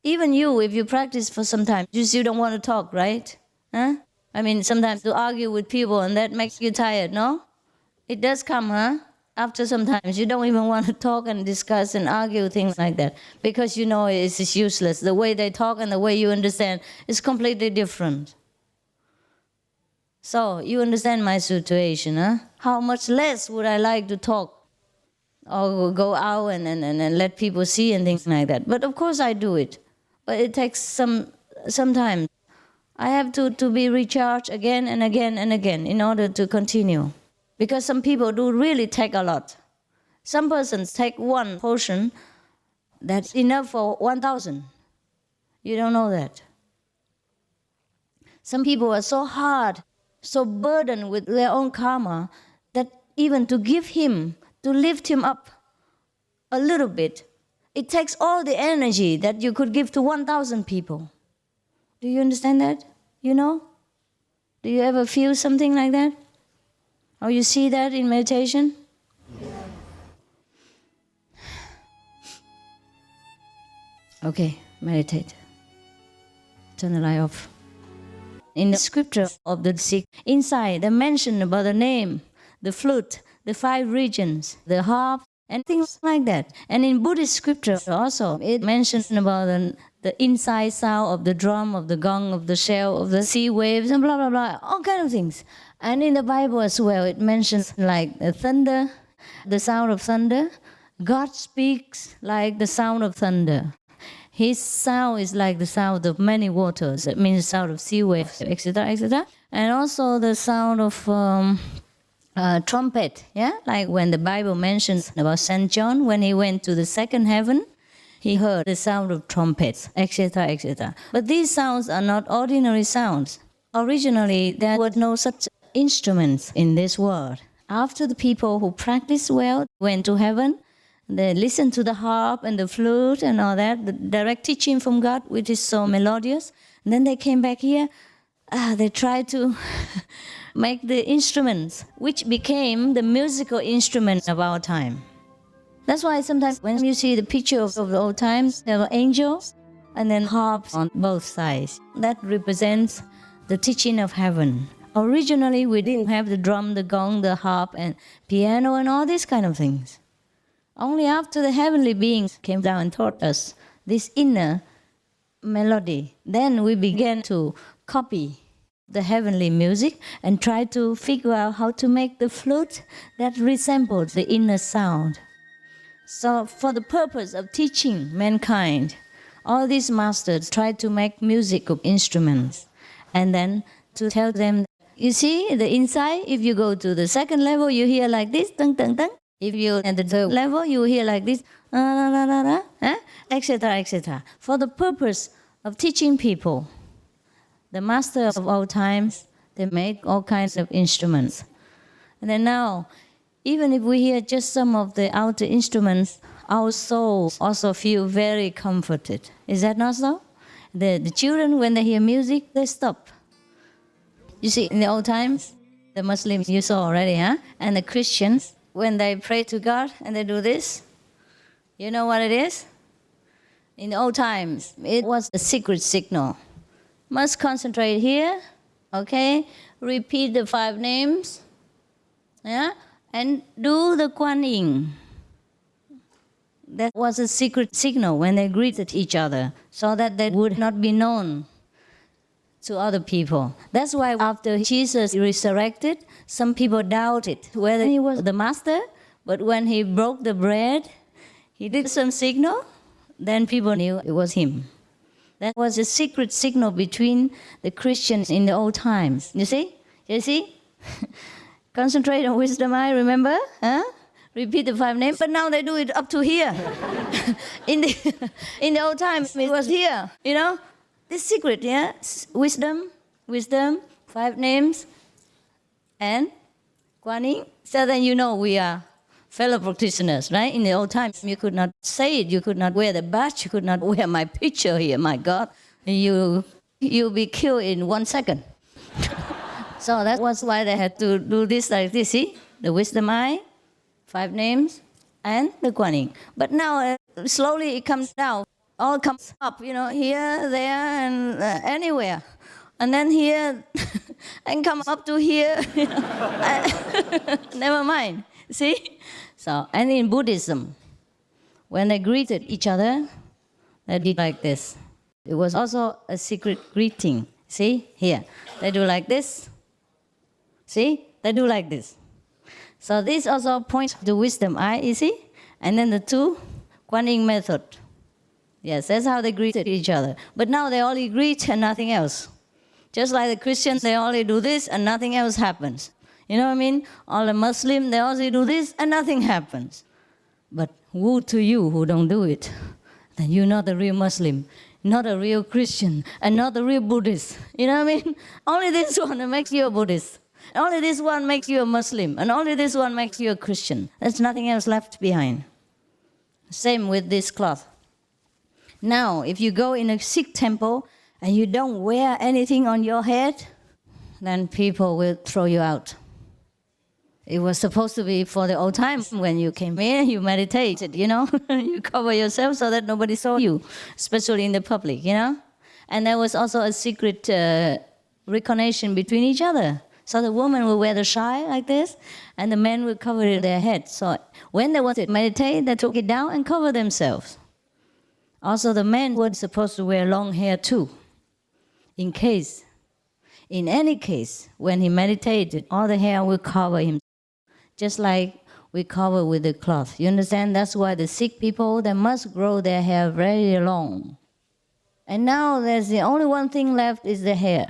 Even you, if you practice for some time, you still don't want to talk, right? Huh? I mean, sometimes to argue with people and that makes you tired, no? It does come, huh? After some time, you don't even want to talk and discuss and argue things like that because you know it's useless. The way they talk and the way you understand is completely different. So, you understand my situation, huh? How much less would I like to talk or go out and let people see and things like that. But of course I do it. But it takes some time. I have to be recharged again and again and again in order to continue. Because some people do really take a lot. Some persons take one portion that's enough for 1,000. You don't know that. Some people are so hard, so burdened with their own karma that even to give him, to lift him up a little bit, it takes all the energy that you could give to 1,000 people. Do you understand that? You know? Do you ever feel something like that? Or you see that in meditation? Okay, meditate. Turn the light off. In the scripture of the Sikh, inside they mention about the name, the flute, the 5 regions, the harp, and things like that. And in Buddhist scripture also, it mentions about the inside sound of the drum, of the gong, of the shell, of the sea waves, and blah, blah, blah, all kinds of things. And in the Bible as well, it mentions like the thunder, the sound of thunder. God speaks like the sound of thunder. His sound is like the sound of many waters. It means the sound of sea waves, etc., etc. And also the sound of trumpet, yeah? Like when the Bible mentions about St. John, when he went to the second heaven, he heard the sound of trumpets, etc., etc. But these sounds are not ordinary sounds. Originally, there were no such instruments in this world. After the people who practiced well went to heaven, they listened to the harp and the flute and all that, the direct teaching from God, which is so melodious. And then they came back here. They tried to make the instruments, which became the musical instrument of our time. That's why sometimes when you see the picture of the old times, there were angels and then harps on both sides. That represents the teaching of heaven. Originally, we didn't have the drum, the gong, the harp, and piano, and all these kind of things. Only after the heavenly beings came down and taught us this inner melody, then we began to copy the heavenly music and try to figure out how to make the flute that resembled the inner sound. So for the purpose of teaching mankind, all these masters tried to make musical instruments and then to tell them, you see, the inside, if you go to the second level, you hear like this, tung, tung, tung. If you're at the third level, you hear like this, etc., etc. For the purpose of teaching people, the masters of all times, they made all kinds of instruments. And then now, even if we hear just some of the outer instruments, our souls also feel very comforted. Is that not so? The children, when they hear music, they stop. You see, in the old times, the Muslims you saw already, huh? And the Christians, when they pray to God and they do this, you know what it is? In the old times, it was a secret signal. Must concentrate here, okay? Repeat the 5 names, yeah? And do the Kuan Yin. That was a secret signal when they greeted each other, so that they would not be known to other people. That's why after Jesus resurrected, some people doubted whether he was the master, but when he broke the bread, he did some signal, then people knew it was him. That was a secret signal between the Christians in the old times. You see? You see? Concentrate on wisdom eye, remember? Huh? Repeat the 5 names, but now they do it up to here. in the old times, it was here, you know? This secret, yeah? Wisdom, 5 names, and Kuan Yin. So then you know we are fellow practitioners, right? In the old times, you could not say it, you could not wear the badge, you could not wear my picture here, my God. You'll be killed in 1 second. So that was why they had to do this like this, see? The wisdom eye, 5 names, and the Kuan Yin. But now, slowly it comes down. All comes up, you know, here, there, and anywhere. And then here, and come up to here. You know. Never mind, see? So, and in Buddhism, when they greeted each other, they did like this. It was also a secret greeting. See, here. They do like this. See, they do like this. So this also points to wisdom eye, you see? And then the 2, Kuan Yin method. Yes, that's how they greeted each other. But now they only greet and nothing else. Just like the Christians, they only do this and nothing else happens. You know what I mean? All the Muslims, they only do this and nothing happens. But woe to you who don't do it. Then you're not a real Muslim, not a real Christian, and not a real Buddhist. You know what I mean? Only this one makes you a Buddhist. Only this one makes you a Muslim. And only this one makes you a Christian. There's nothing else left behind. Same with this cloth. Now, if you go in a Sikh temple and you don't wear anything on your head, then people will throw you out. It was supposed to be for the old time when you came in, you meditated, you know. You cover yourself so that nobody saw you, especially in the public, you know. And there was also a secret recognition between each other. So the woman will wear the shai like this, and the men will cover their head. So when they wanted to meditate, they took it down and covered themselves. Also, the men were supposed to wear long hair too, in any case, when he meditated, all the hair will cover him, just like we cover with the cloth. You understand? That's why the Sikh people, they must grow their hair very long. And now there's the only one thing left is the hair.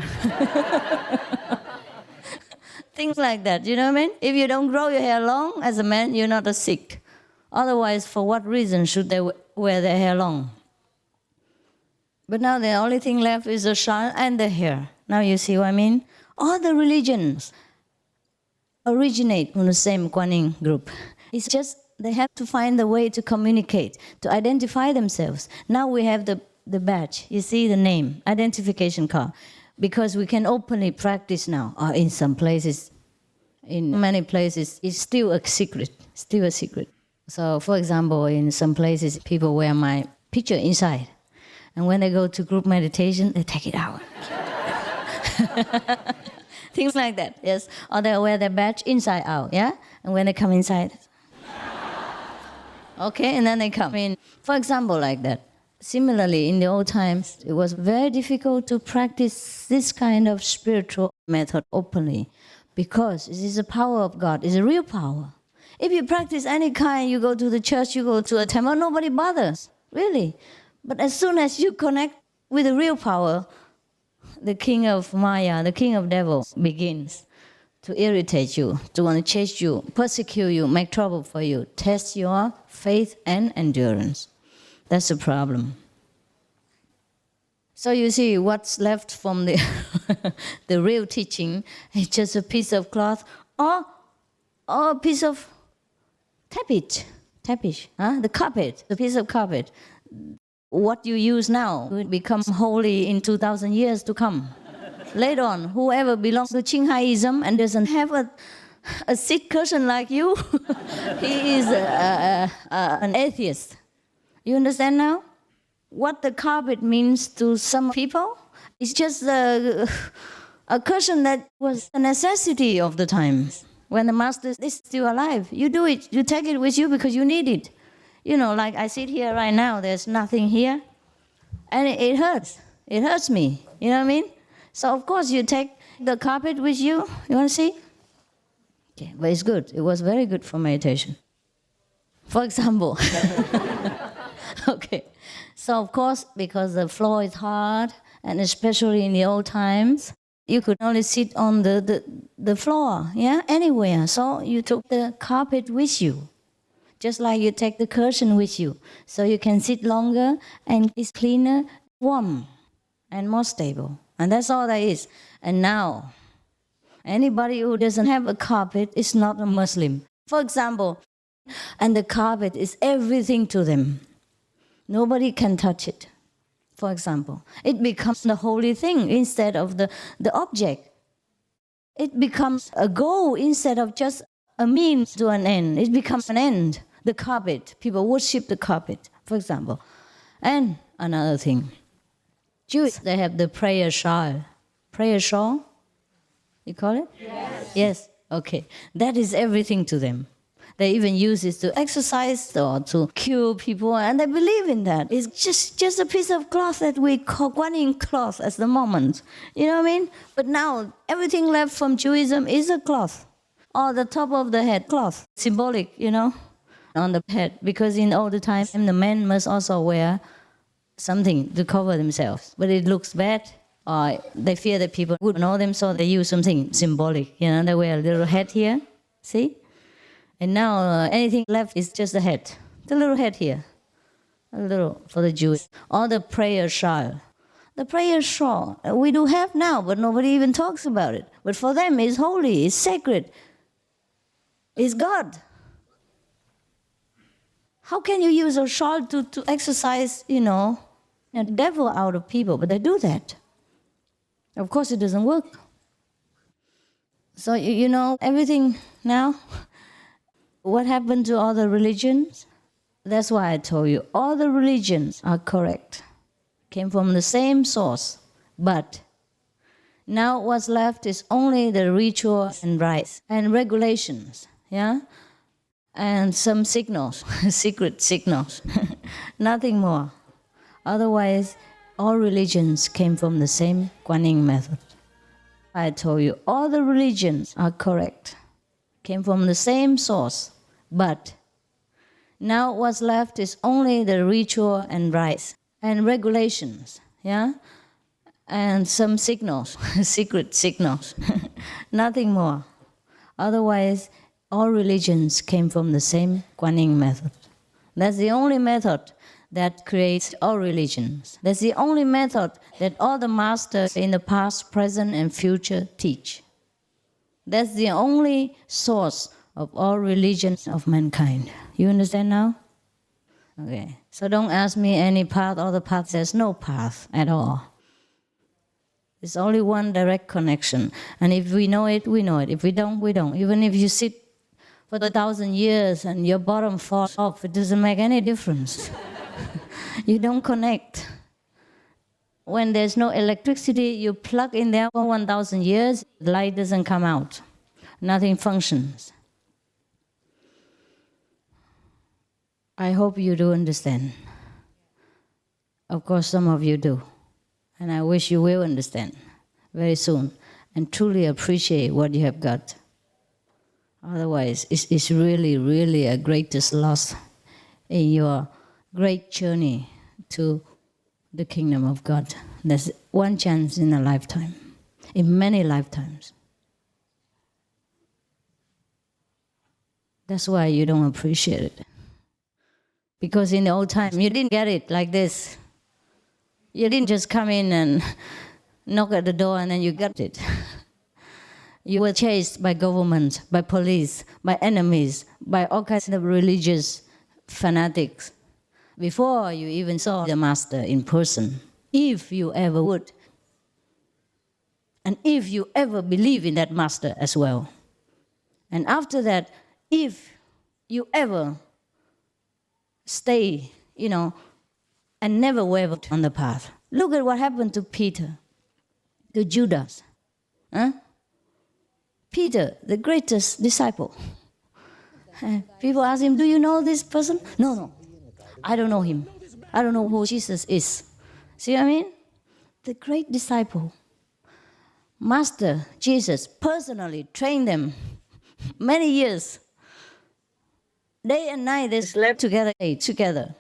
Things like that, you know what I mean? If you don't grow your hair long as a man, you're not a Sikh. Otherwise, for what reason should they wear their hair long. But now the only thing left is the shawl and the hair. Now you see what I mean? All the religions originate from the same Guanyin group. It's just they have to find a way to communicate, to identify themselves. Now we have the badge. You see the name, identification card. Because we can openly practice now. Or in some places, in many places, it's still a secret. So, for example, in some places, people wear my picture inside. And when they go to group meditation, they take it out. Things like that, yes. Or they wear their badge inside out, yeah? And when they come inside, okay, and then they come in. For example, like that. Similarly, in the old times, it was very difficult to practice this kind of spiritual method openly because it is the power of God, it's a real power. If you practice any kind, you go to the church, you go to a temple, nobody bothers, really. But as soon as you connect with the real power, the king of Maya, the king of devils, begins to irritate you, to want to chase you, persecute you, make trouble for you, test your faith and endurance. That's the problem. So you see, what's left from the the real teaching is just a piece of cloth or a piece of tapete, the carpet, the piece of carpet. What you use now will become holy in 2,000 years to come. Later on, whoever belongs to Qinghaism and doesn't have a seat cushion like you, he is an atheist. You understand now? What the carpet means to some people is just a cushion that was a necessity of the time. When the master is still alive, you do it. You take it with you because you need it. You know, like I sit here right now, there's nothing here. And it hurts. It hurts me. You know what I mean? So, of course, you take the carpet with you. You want to see? Okay, but it's good. It was very good for meditation. For example. Okay. So, of course, because the floor is hard, and especially in the old times, you could only sit on the floor, yeah, anywhere. So you took the carpet with you, just like you take the cushion with you. So you can sit longer, and it's cleaner, warm, and more stable. And that's all there is. And now, anybody who doesn't have a carpet is not a Muslim. For example, and the carpet is everything to them. Nobody can touch it, for example. It becomes the holy thing instead of the object. It becomes a goal instead of just a means to an end. It becomes an end. The carpet. People worship the carpet, for example. And another thing. Jews, they have the prayer shawl. Prayer shawl? You call it? Yes. Yes, okay. That is everything to them. They even use it to exercise or to cure people, and they believe in that. It's just a piece of cloth that we call Guanyin cloth at the moment. You know what I mean? But now, everything left from Judaism is a cloth. Or the top of the head cloth, symbolic, you know, on the head. Because in all the time, the men must also wear something to cover themselves. But it looks bad, or they fear that people would know them, so they use something symbolic. You know, they wear a little hat here, see? And now anything left is just the head, the little head here, a little for the Jews. Or the prayer shawl. The prayer shawl we do have now, but nobody even talks about it. But for them, it's holy, it's sacred, it's God. How can you use a shawl to exercise, you know, the devil out of people? But they do that. Of course, it doesn't work. So, you know, everything now. What happened to all the religions? That's why I told you, all the religions are correct. Came from the same source. But now what's left is only the ritual and rites and regulations, yeah? And some signals, secret signals, nothing more. Otherwise, all religions came from the same Guanyin method. I told you, all the religions are correct. Came from the same source. But now what's left is only the ritual and rites and regulations, yeah? And some signals, secret signals, nothing more. Otherwise, all religions came from the same Guanyin method. That's the only method that creates all religions. That's the only method that all the masters in the past, present, and future teach. That's the only source of all religions of mankind. You understand now? Okay. So don't ask me any path or the path. There's no path at all. There's only one direct connection. And if we know it, we know it. If we don't, we don't. Even if you sit for 1,000 years and your bottom falls off, it doesn't make any difference. You don't connect. When there's no electricity, you plug in there for 1,000 years, the light doesn't come out. Nothing functions. I hope you do understand. Of course, some of you do. And I wish you will understand very soon and truly appreciate what you have got. Otherwise, it's really, really a greatest loss in your great journey to the kingdom of God. There's one chance in a lifetime, in many lifetimes. That's why you don't appreciate it. Because in the old time, you didn't get it like this. You didn't just come in and knock at the door and then you got it. You were chased by government, by police, by enemies, by all kinds of religious fanatics before you even saw the master in person, if you ever would. And if you ever believe in that master as well. And after that, if you ever stay, and never wavered on the path. Look at what happened to Peter, to Judas. Peter, the greatest disciple. People ask him, do you know this person? No, I don't know him. I don't know who Jesus is. See what I mean? The great disciple. Master Jesus personally trained them many years. Day and night they slept together.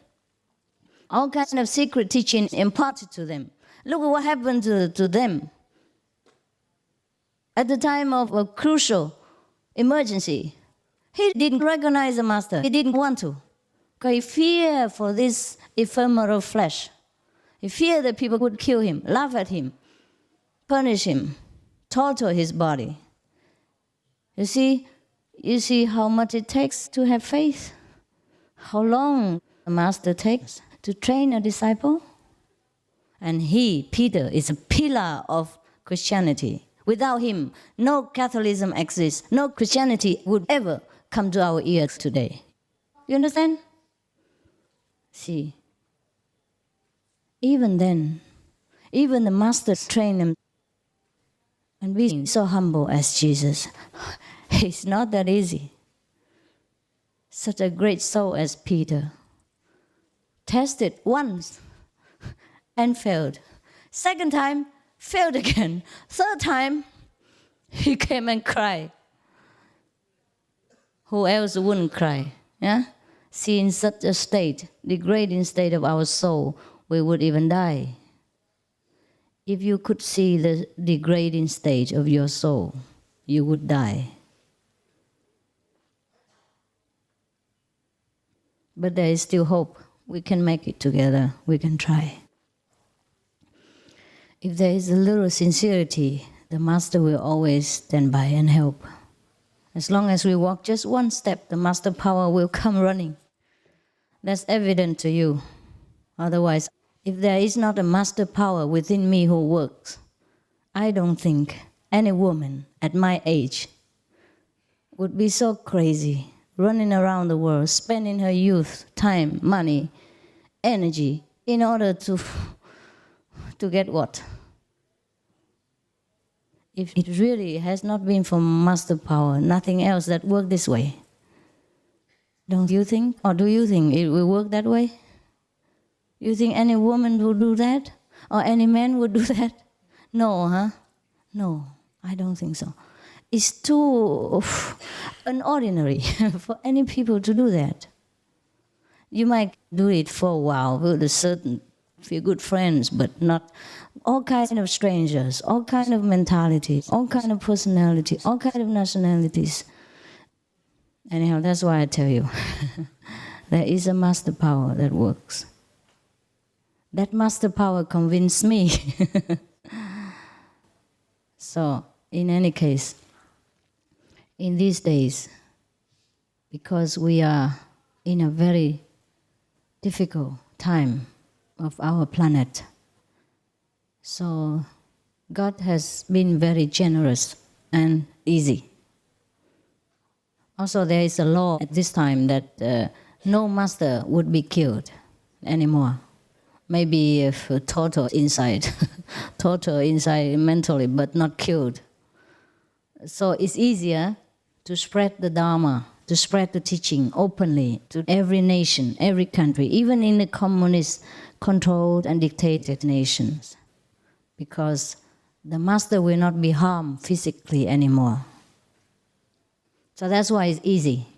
All kinds of secret teaching imparted to them. Look at what happened to them. At the time of a crucial emergency, he didn't recognize the master. He didn't want to. Because he feared for this ephemeral flesh. He feared that people would kill him, laugh at him, punish him, torture his body. You see how much it takes to have faith? How long the master takes to train a disciple? And he, Peter, is a pillar of Christianity. Without him, no Catholicism exists. No Christianity would ever come to our ears today. You understand? See, even then, even the master trained them. And being so humble as Jesus, it's not that easy. Such a great soul as Peter tested once and failed. Second time, failed again. Third time, he came and cried. Who else wouldn't cry? Yeah? See, in such a state, degrading state of our soul, we would even die. If you could see the degrading state of your soul, you would die. But there is still hope. We can make it together. We can try. If there is a little sincerity, the master will always stand by and help. As long as we walk just one step, the master power will come running. That's evident to you. Otherwise, if there is not a master power within me who works, I don't think any woman at my age would be so crazy, running around the world, spending her youth, time, money, energy, in order to get what? If it really has not been for master power, nothing else that worked this way. Don't you think? Or do you think it will work that way? You think any woman would do that? Or any man would do that? No, huh? No, I don't think so. It's too unordinary for any people to do that. You might do it for a while with a certain few good friends, but not all kinds of strangers, all kinds of mentalities, all kinds of personality, all kinds of nationalities. Anyhow, that's why I tell you, there is a master power that works. That master power convinced me. So, in any case, in these days, because we are in a very difficult time of our planet, so God has been very generous and easy. Also, there is a law at this time that no master would be killed anymore. Maybe if total inside mentally, but not killed. So it's easier to spread the Dharma, to spread the teaching openly to every nation, every country, even in the communist-controlled and dictated nations, because the master will not be harmed physically anymore. So that's why it's easy.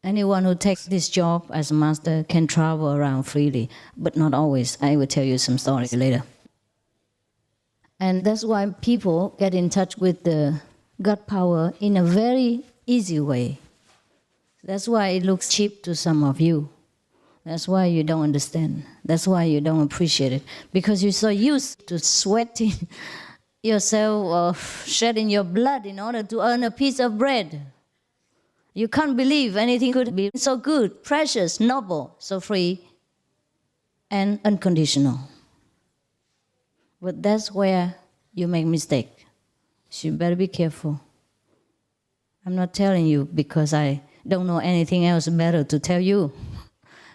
Anyone who takes this job as a master can travel around freely, but not always. I will tell you some stories later. And that's why people get in touch with the God power in a very easy way. That's why it looks cheap to some of you. That's why you don't understand. That's why you don't appreciate it. Because you're so used to sweating yourself or shedding your blood in order to earn a piece of bread. You can't believe anything could be so good, precious, noble, so free, and unconditional. But that's where you make mistake. So you better be careful. I'm not telling you because I don't know anything else better to tell you.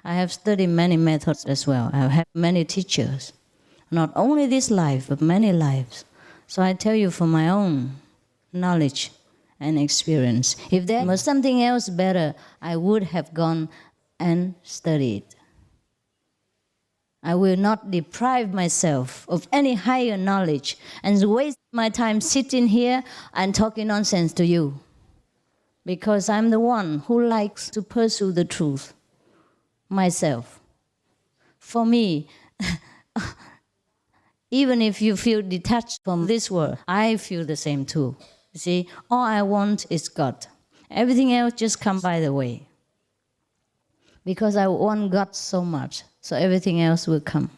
I have studied many methods as well. I have had many teachers. Not only this life, but many lives. So I tell you from my own knowledge and experience. If there was something else better, I would have gone and studied. I will not deprive myself of any higher knowledge and waste my time sitting here and talking nonsense to you. Because I'm the one who likes to pursue the truth myself. For me, even if you feel detached from this world, I feel the same too. You see, all I want is God. Everything else just comes by the way. Because I want God so much, so everything else will come.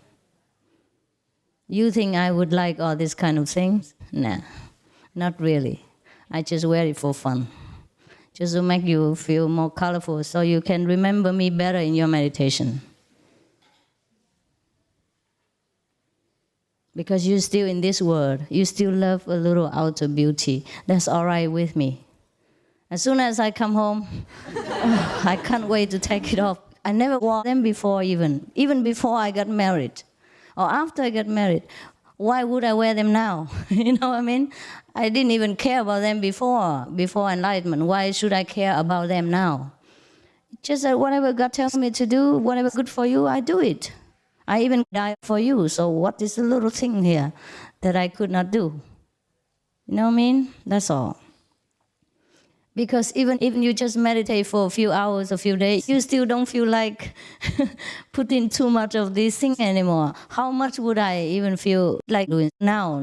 You think I would like all these kind of things? Nah, not really. I just wear it for fun. Just to make you feel more colorful so you can remember me better in your meditation. Because you're still in this world, you still love a little outer beauty. That's all right with me. As soon as I come home, I can't wait to take it off. I never wore them before even before I got married. Or after I got married. Why would I wear them now? You know what I mean? I didn't even care about them before enlightenment. Why should I care about them now? Just that whatever God tells me to do, whatever good for you, I do it. I even die for you, so what is the little thing here that I could not do? You know what I mean? That's all. Because even you just meditate for a few hours, a few days, you still don't feel like putting too much of this thing anymore. How much would I even feel like doing now?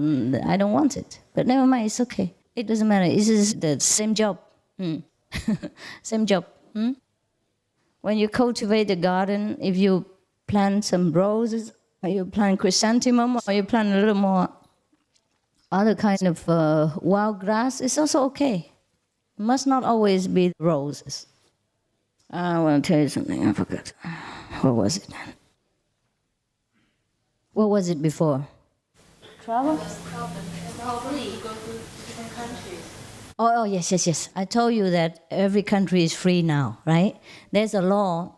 I don't want it. But never mind, it's okay. It doesn't matter. It's just the same job. Same job. When you cultivate the garden, if you plant some roses, or you plant chrysanthemum, or you plant a little more other kind of wild grass, it's also okay. It must not always be roses. I want to tell you something, I forgot. What was it? What was it before? Travel? Probably you go to different countries. Oh, yes. I told you that every country is free now, right? There's a law,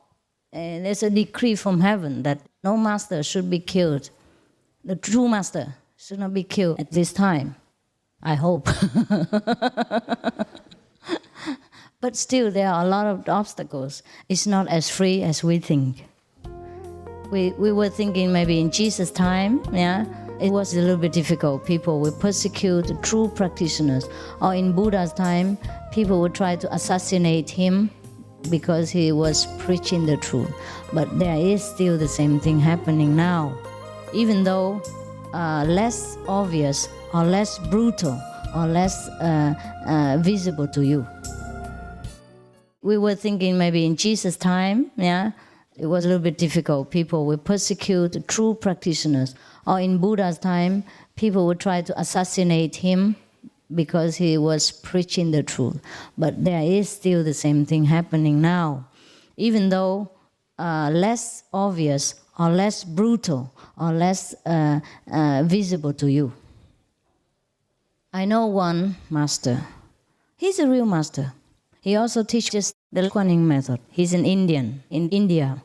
there's a decree from heaven that no master should be killed. The true master should not be killed at this time. I hope. But still, there are a lot of obstacles. It's not as free as we think. We were thinking maybe in Jesus' time, it was a little bit difficult. People would persecute true practitioners. Or in Buddha's time, people would try to assassinate him because he was preaching the truth. But there is still the same thing happening now. Even though less obvious or less brutal or less visible to you. We were thinking maybe in Jesus' time, It was a little bit difficult. People would persecute true practitioners. Or in Buddha's time, people would try to assassinate him because he was preaching the truth. But there is still the same thing happening now. Even though less obvious or less brutal or less visible to you. I know one master. He's a real master. He also teaches the Kuan Yin method. He's an Indian in India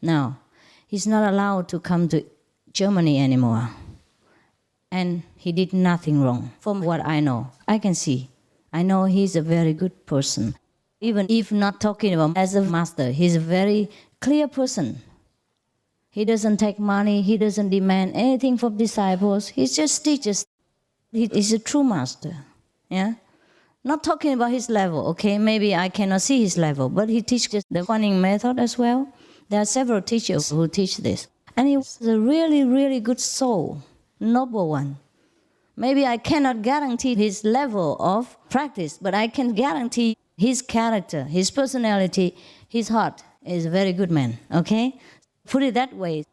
now. He's not allowed to come to Germany anymore. And he did nothing wrong, from what I know. I can see. I know he's a very good person. Even if not talking about him as a master, he's a very clear person. He doesn't take money. He doesn't demand anything from disciples. He just teaches. He is a true master. Yeah? Not talking about his level, okay? Maybe I cannot see his level, but he teaches the Kuan Yin method as well. There are several teachers who teach this. And he was a really, really good soul, noble one. Maybe I cannot guarantee his level of practice, but I can guarantee his character, his personality, his heart is a very good man, okay? Put it that way.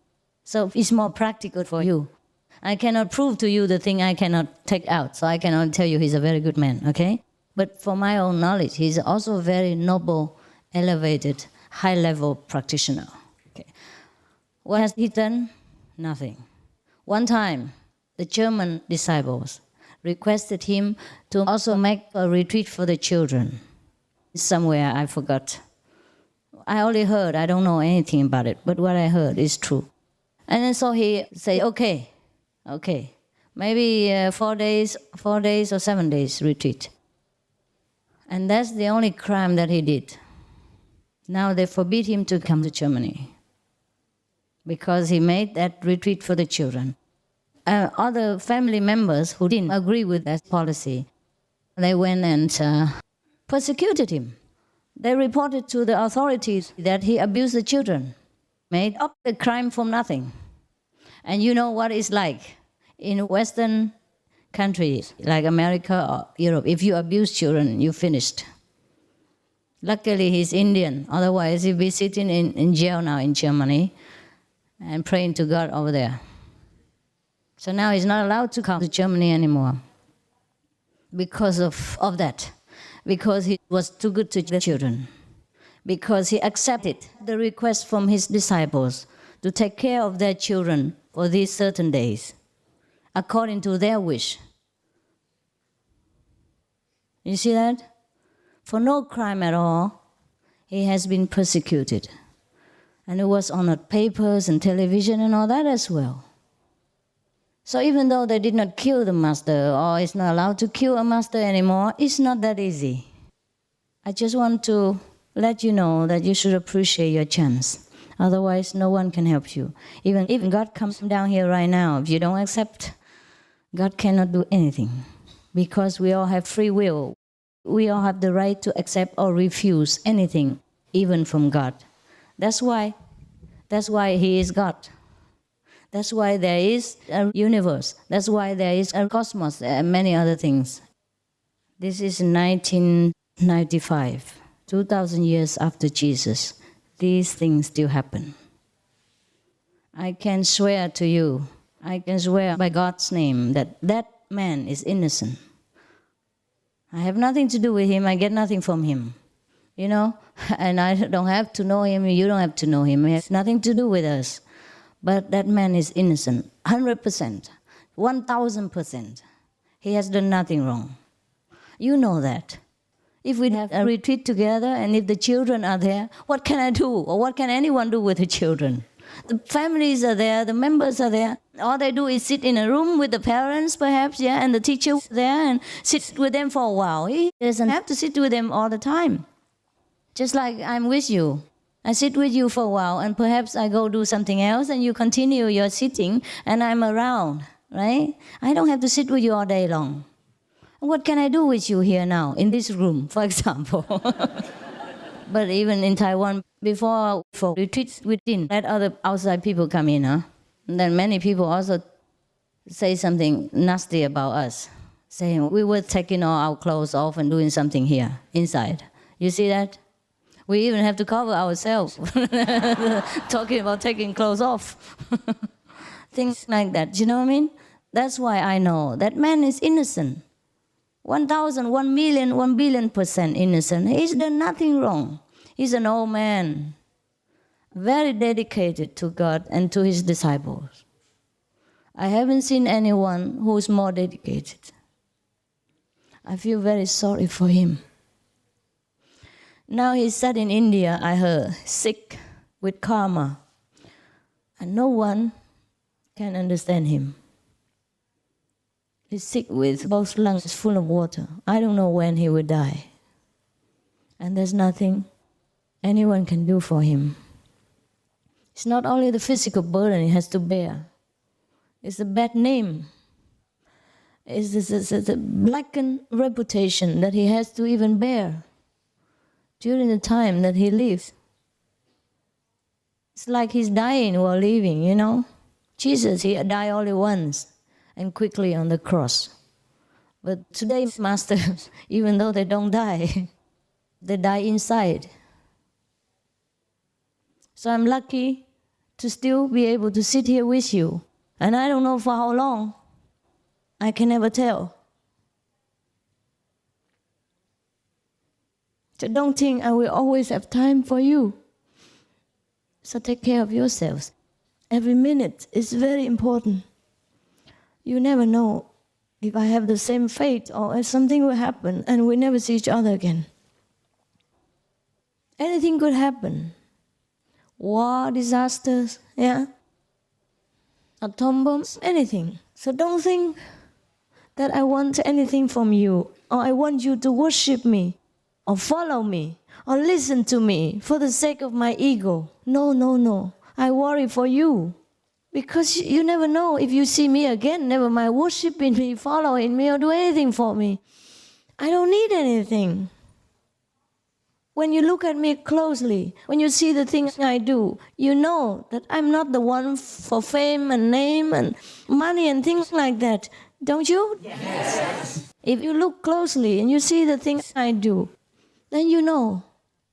So it's more practical for you. I cannot prove to you the thing I cannot take out, so I cannot tell you he's a very good man, okay? But for my own knowledge, he's also a very noble, elevated, high-level practitioner. Okay. What has he done? Nothing. One time, the German disciples requested him to also make a retreat for the children. Somewhere, I forgot. I only heard, I don't know anything about it, but what I heard is true. And then so he said, okay, maybe 4 days or 7 days retreat. And that's the only crime that he did. Now they forbid him to come to Germany because he made that retreat for the children. Other family members who didn't agree with that policy, they went and persecuted him. They reported to the authorities that he abused the children, made up the crime from nothing. And you know what it's like in Western countries like America or Europe. If you abuse children, you're finished. Luckily, he's Indian. Otherwise, he'd be sitting in jail now in Germany and praying to God over there. So now he's not allowed to come to Germany anymore because of that. Because he was too good to the children. Because he accepted the request from his disciples to take care of their children for these certain days, according to their wish. You see that? For no crime at all, he has been persecuted. And it was on the papers and television and all that as well. So even though they did not kill the master, or is not allowed to kill a master anymore, it's not that easy. I just want to let you know that you should appreciate your chance. Otherwise, no one can help you. Even if God comes down here right now, if you don't accept, God cannot do anything. Because we all have free will. We all have the right to accept or refuse anything, even from God. That's why He is God. That's why there is a universe. That's why there is a cosmos and many other things. This is 1995, 2,000 years after Jesus. These things still happen. I can swear to you, I can swear by God's name that that man is innocent. I have nothing to do with him. I get nothing from him. You know? And I don't have to know him. You don't have to know him. He has nothing to do with us. But that man is innocent, 100%, 1,000%. He has done nothing wrong. You know that. If we have a retreat together and if the children are there, what can I do? Or what can anyone do with the children? The families are there, the members are there. All they do is sit in a room with the parents, perhaps, yeah, and the teacher there and sit with them for a while. He doesn't have to sit with them all the time. Just like I'm with you. I sit with you for a while and perhaps I go do something else and you continue your sitting and I'm around, right? I don't have to sit with you all day long. What can I do with you here now, in this room, for example? But even in Taiwan, before for retreats, we didn't let other outside people come in, huh? And then many people also say something nasty about us, saying we were taking all our clothes off and doing something here, inside. You see that? We even have to cover ourselves. Talking about taking clothes off. Things like that. Do you know what I mean? That's why I know that man is innocent. 1,000, 1 million, 1 billion% innocent. He's done nothing wrong. He's an old man, very dedicated to God and to his disciples. I haven't seen anyone who's more dedicated. I feel very sorry for him. Now he's sat in India, I heard, sick with karma. And no one can understand him. He's sick with both lungs full of water. I don't know when he will die. And there's nothing anyone can do for him. It's not only the physical burden he has to bear. It's a bad name. It's the blackened reputation that he has to even bear during the time that he lives. It's like he's dying while living, you know. Jesus, he died only once and quickly on the cross. But today's masters, even though they don't die, they die inside. So I'm lucky to still be able to sit here with you. And I don't know for how long. I can never tell. So don't think I will always have time for you. So take care of yourselves. Every minute is very important. You never know if I have the same fate or if something will happen and we never see each other again. Anything could happen. War, disasters, yeah? Atom bombs, anything. So don't think that I want anything from you or I want you to worship me or follow me or listen to me for the sake of my ego. No, no, no. I worry for you. Because you never know if you see me again, never mind worshiping me, following me, or do anything for me. I don't need anything. When you look at me closely, when you see the things I do, you know that I'm not the one for fame and name and money and things like that. Don't you? Yes. If you look closely and you see the things I do, then you know.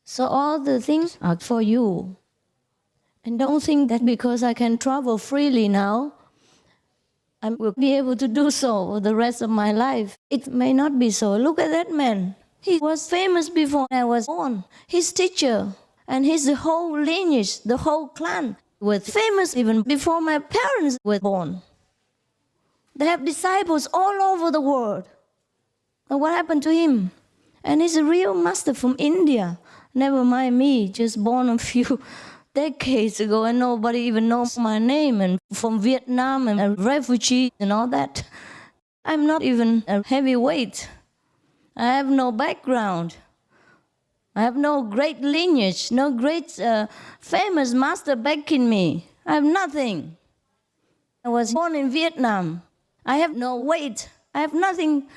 So all the things are for you. And don't think that because I can travel freely now, I will be able to do so for the rest of my life. It may not be so. Look at that man. He was famous before I was born. His teacher and his whole lineage, the whole clan, was famous even before my parents were born. They have disciples all over the world. And what happened to him? And he's a real master from India. Never mind me, just born a few decades ago and nobody even knows my name, and from Vietnam and a refugee and all that. I'm not even a heavyweight. I have no background. I have no great lineage, no great famous master backing me. I have nothing. I was born in Vietnam. I have no weight. I have nothing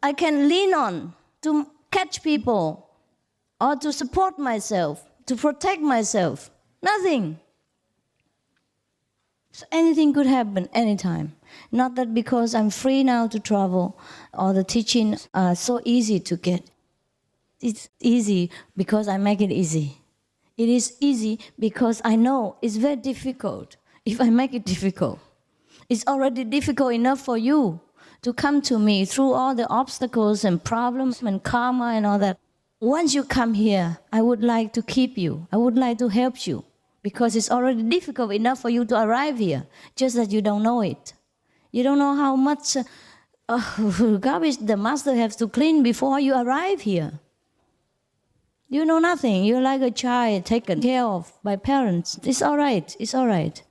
I can lean on to catch people or to support myself, to protect myself. Nothing. So anything could happen anytime. Not that because I'm free now to travel or the teachings are so easy to get. It's easy because I make it easy. It is easy because I know it's very difficult if I make it difficult. It's already difficult enough for you to come to me through all the obstacles and problems and karma and all that. Once you come here, I would like to keep you. I would like to help you. Because it's already difficult enough for you to arrive here, just that you don't know it. You don't know how much garbage the master has to clean before you arrive here. You know nothing. You're like a child taken care of by parents. It's all right. It's all right.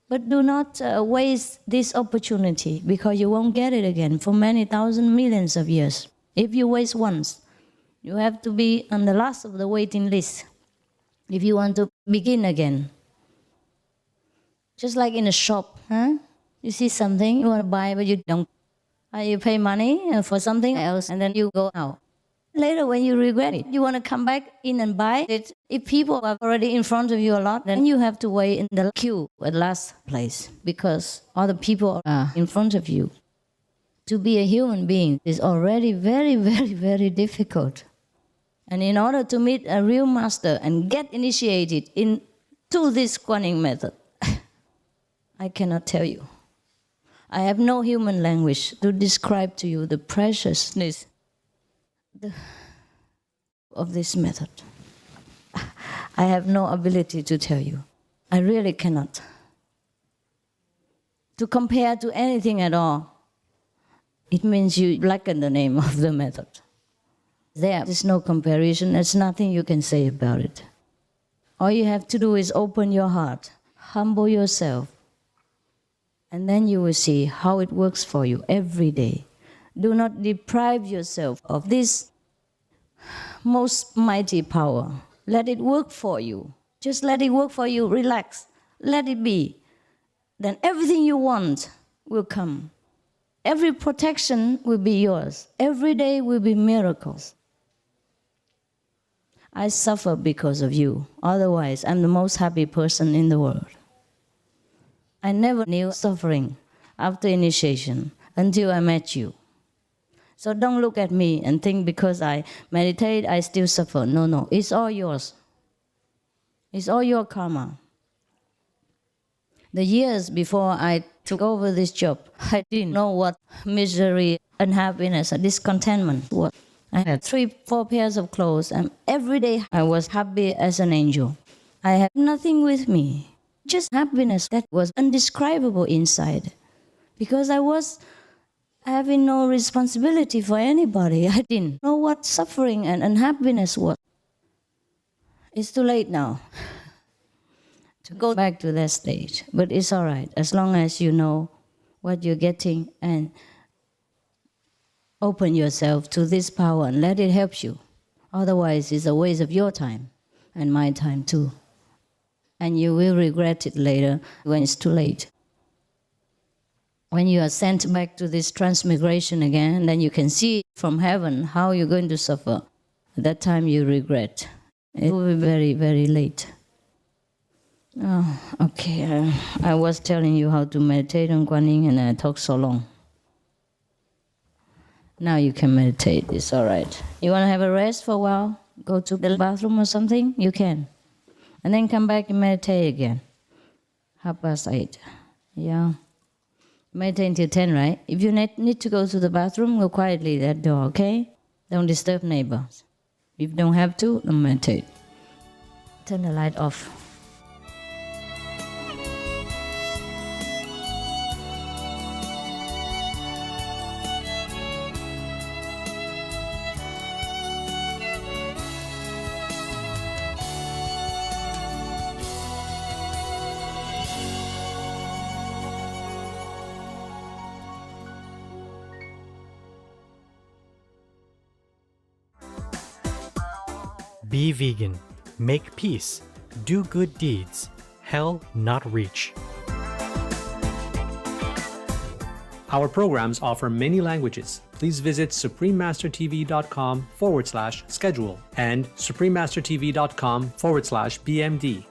But do not waste this opportunity because you won't get it again for many thousand millions of years. If you waste once, you have to be on the last of the waiting list if you want to begin again. Just like in a shop, huh? You see something, you want to buy, but you don't. You pay money for something else, and then you go out. Later, when you regret it, you want to come back in and buy it. If people are already in front of you a lot, then you have to wait in the queue at last place because other people are in front of you. To be a human being is already very, very, very difficult. And in order to meet a real master and get initiated into this Guanyin method, I cannot tell you. I have no human language to describe to you the preciousness of this method. I have no ability to tell you. I really cannot. To compare to anything at all, it means you blacken the name of the method. There is no comparison. There's nothing you can say about it. All you have to do is open your heart, humble yourself, and then you will see how it works for you every day. Do not deprive yourself of this most mighty power. Let it work for you. Just let it work for you. Relax. Let it be. Then everything you want will come. Every protection will be yours. Every day will be miracles. I suffer because of you. Otherwise, I'm the most happy person in the world. I never knew suffering after initiation until I met you. So don't look at me and think because I meditate, I still suffer. No, no, it's all yours. It's all your karma. The years before I took over this job, I didn't know what misery, unhappiness, and discontentment was. I had 3-4 pairs of clothes, and every day I was happy as an angel. I had nothing with me, just happiness that was indescribable inside. Because I was having no responsibility for anybody. I didn't know what suffering and unhappiness was. It's too late now to go back to that stage, but it's all right as long as you know what you're getting and open yourself to this power and let it help you. Otherwise, it's a waste of your time and my time too. And you will regret it later when it's too late. When you are sent back to this transmigration again, then you can see from heaven how you're going to suffer. At that time you regret. It will be very, very late. Oh, okay. I was telling you how to meditate on Guanyin and I talked so long. Now you can meditate, it's all right. You want to have a rest for a while? Go to the bathroom or something? You can. And then come back and meditate again. 8:30. Yeah. Meditate until 10, right? If you need to go to the bathroom, go quietly that door, okay? Don't disturb neighbors. If you don't have to, don't meditate. Turn the light off. Be vegan, make peace, do good deeds, hell not reach. Our programs offer many languages. Please visit suprememastertv.com/schedule and suprememastertv.com/BMD.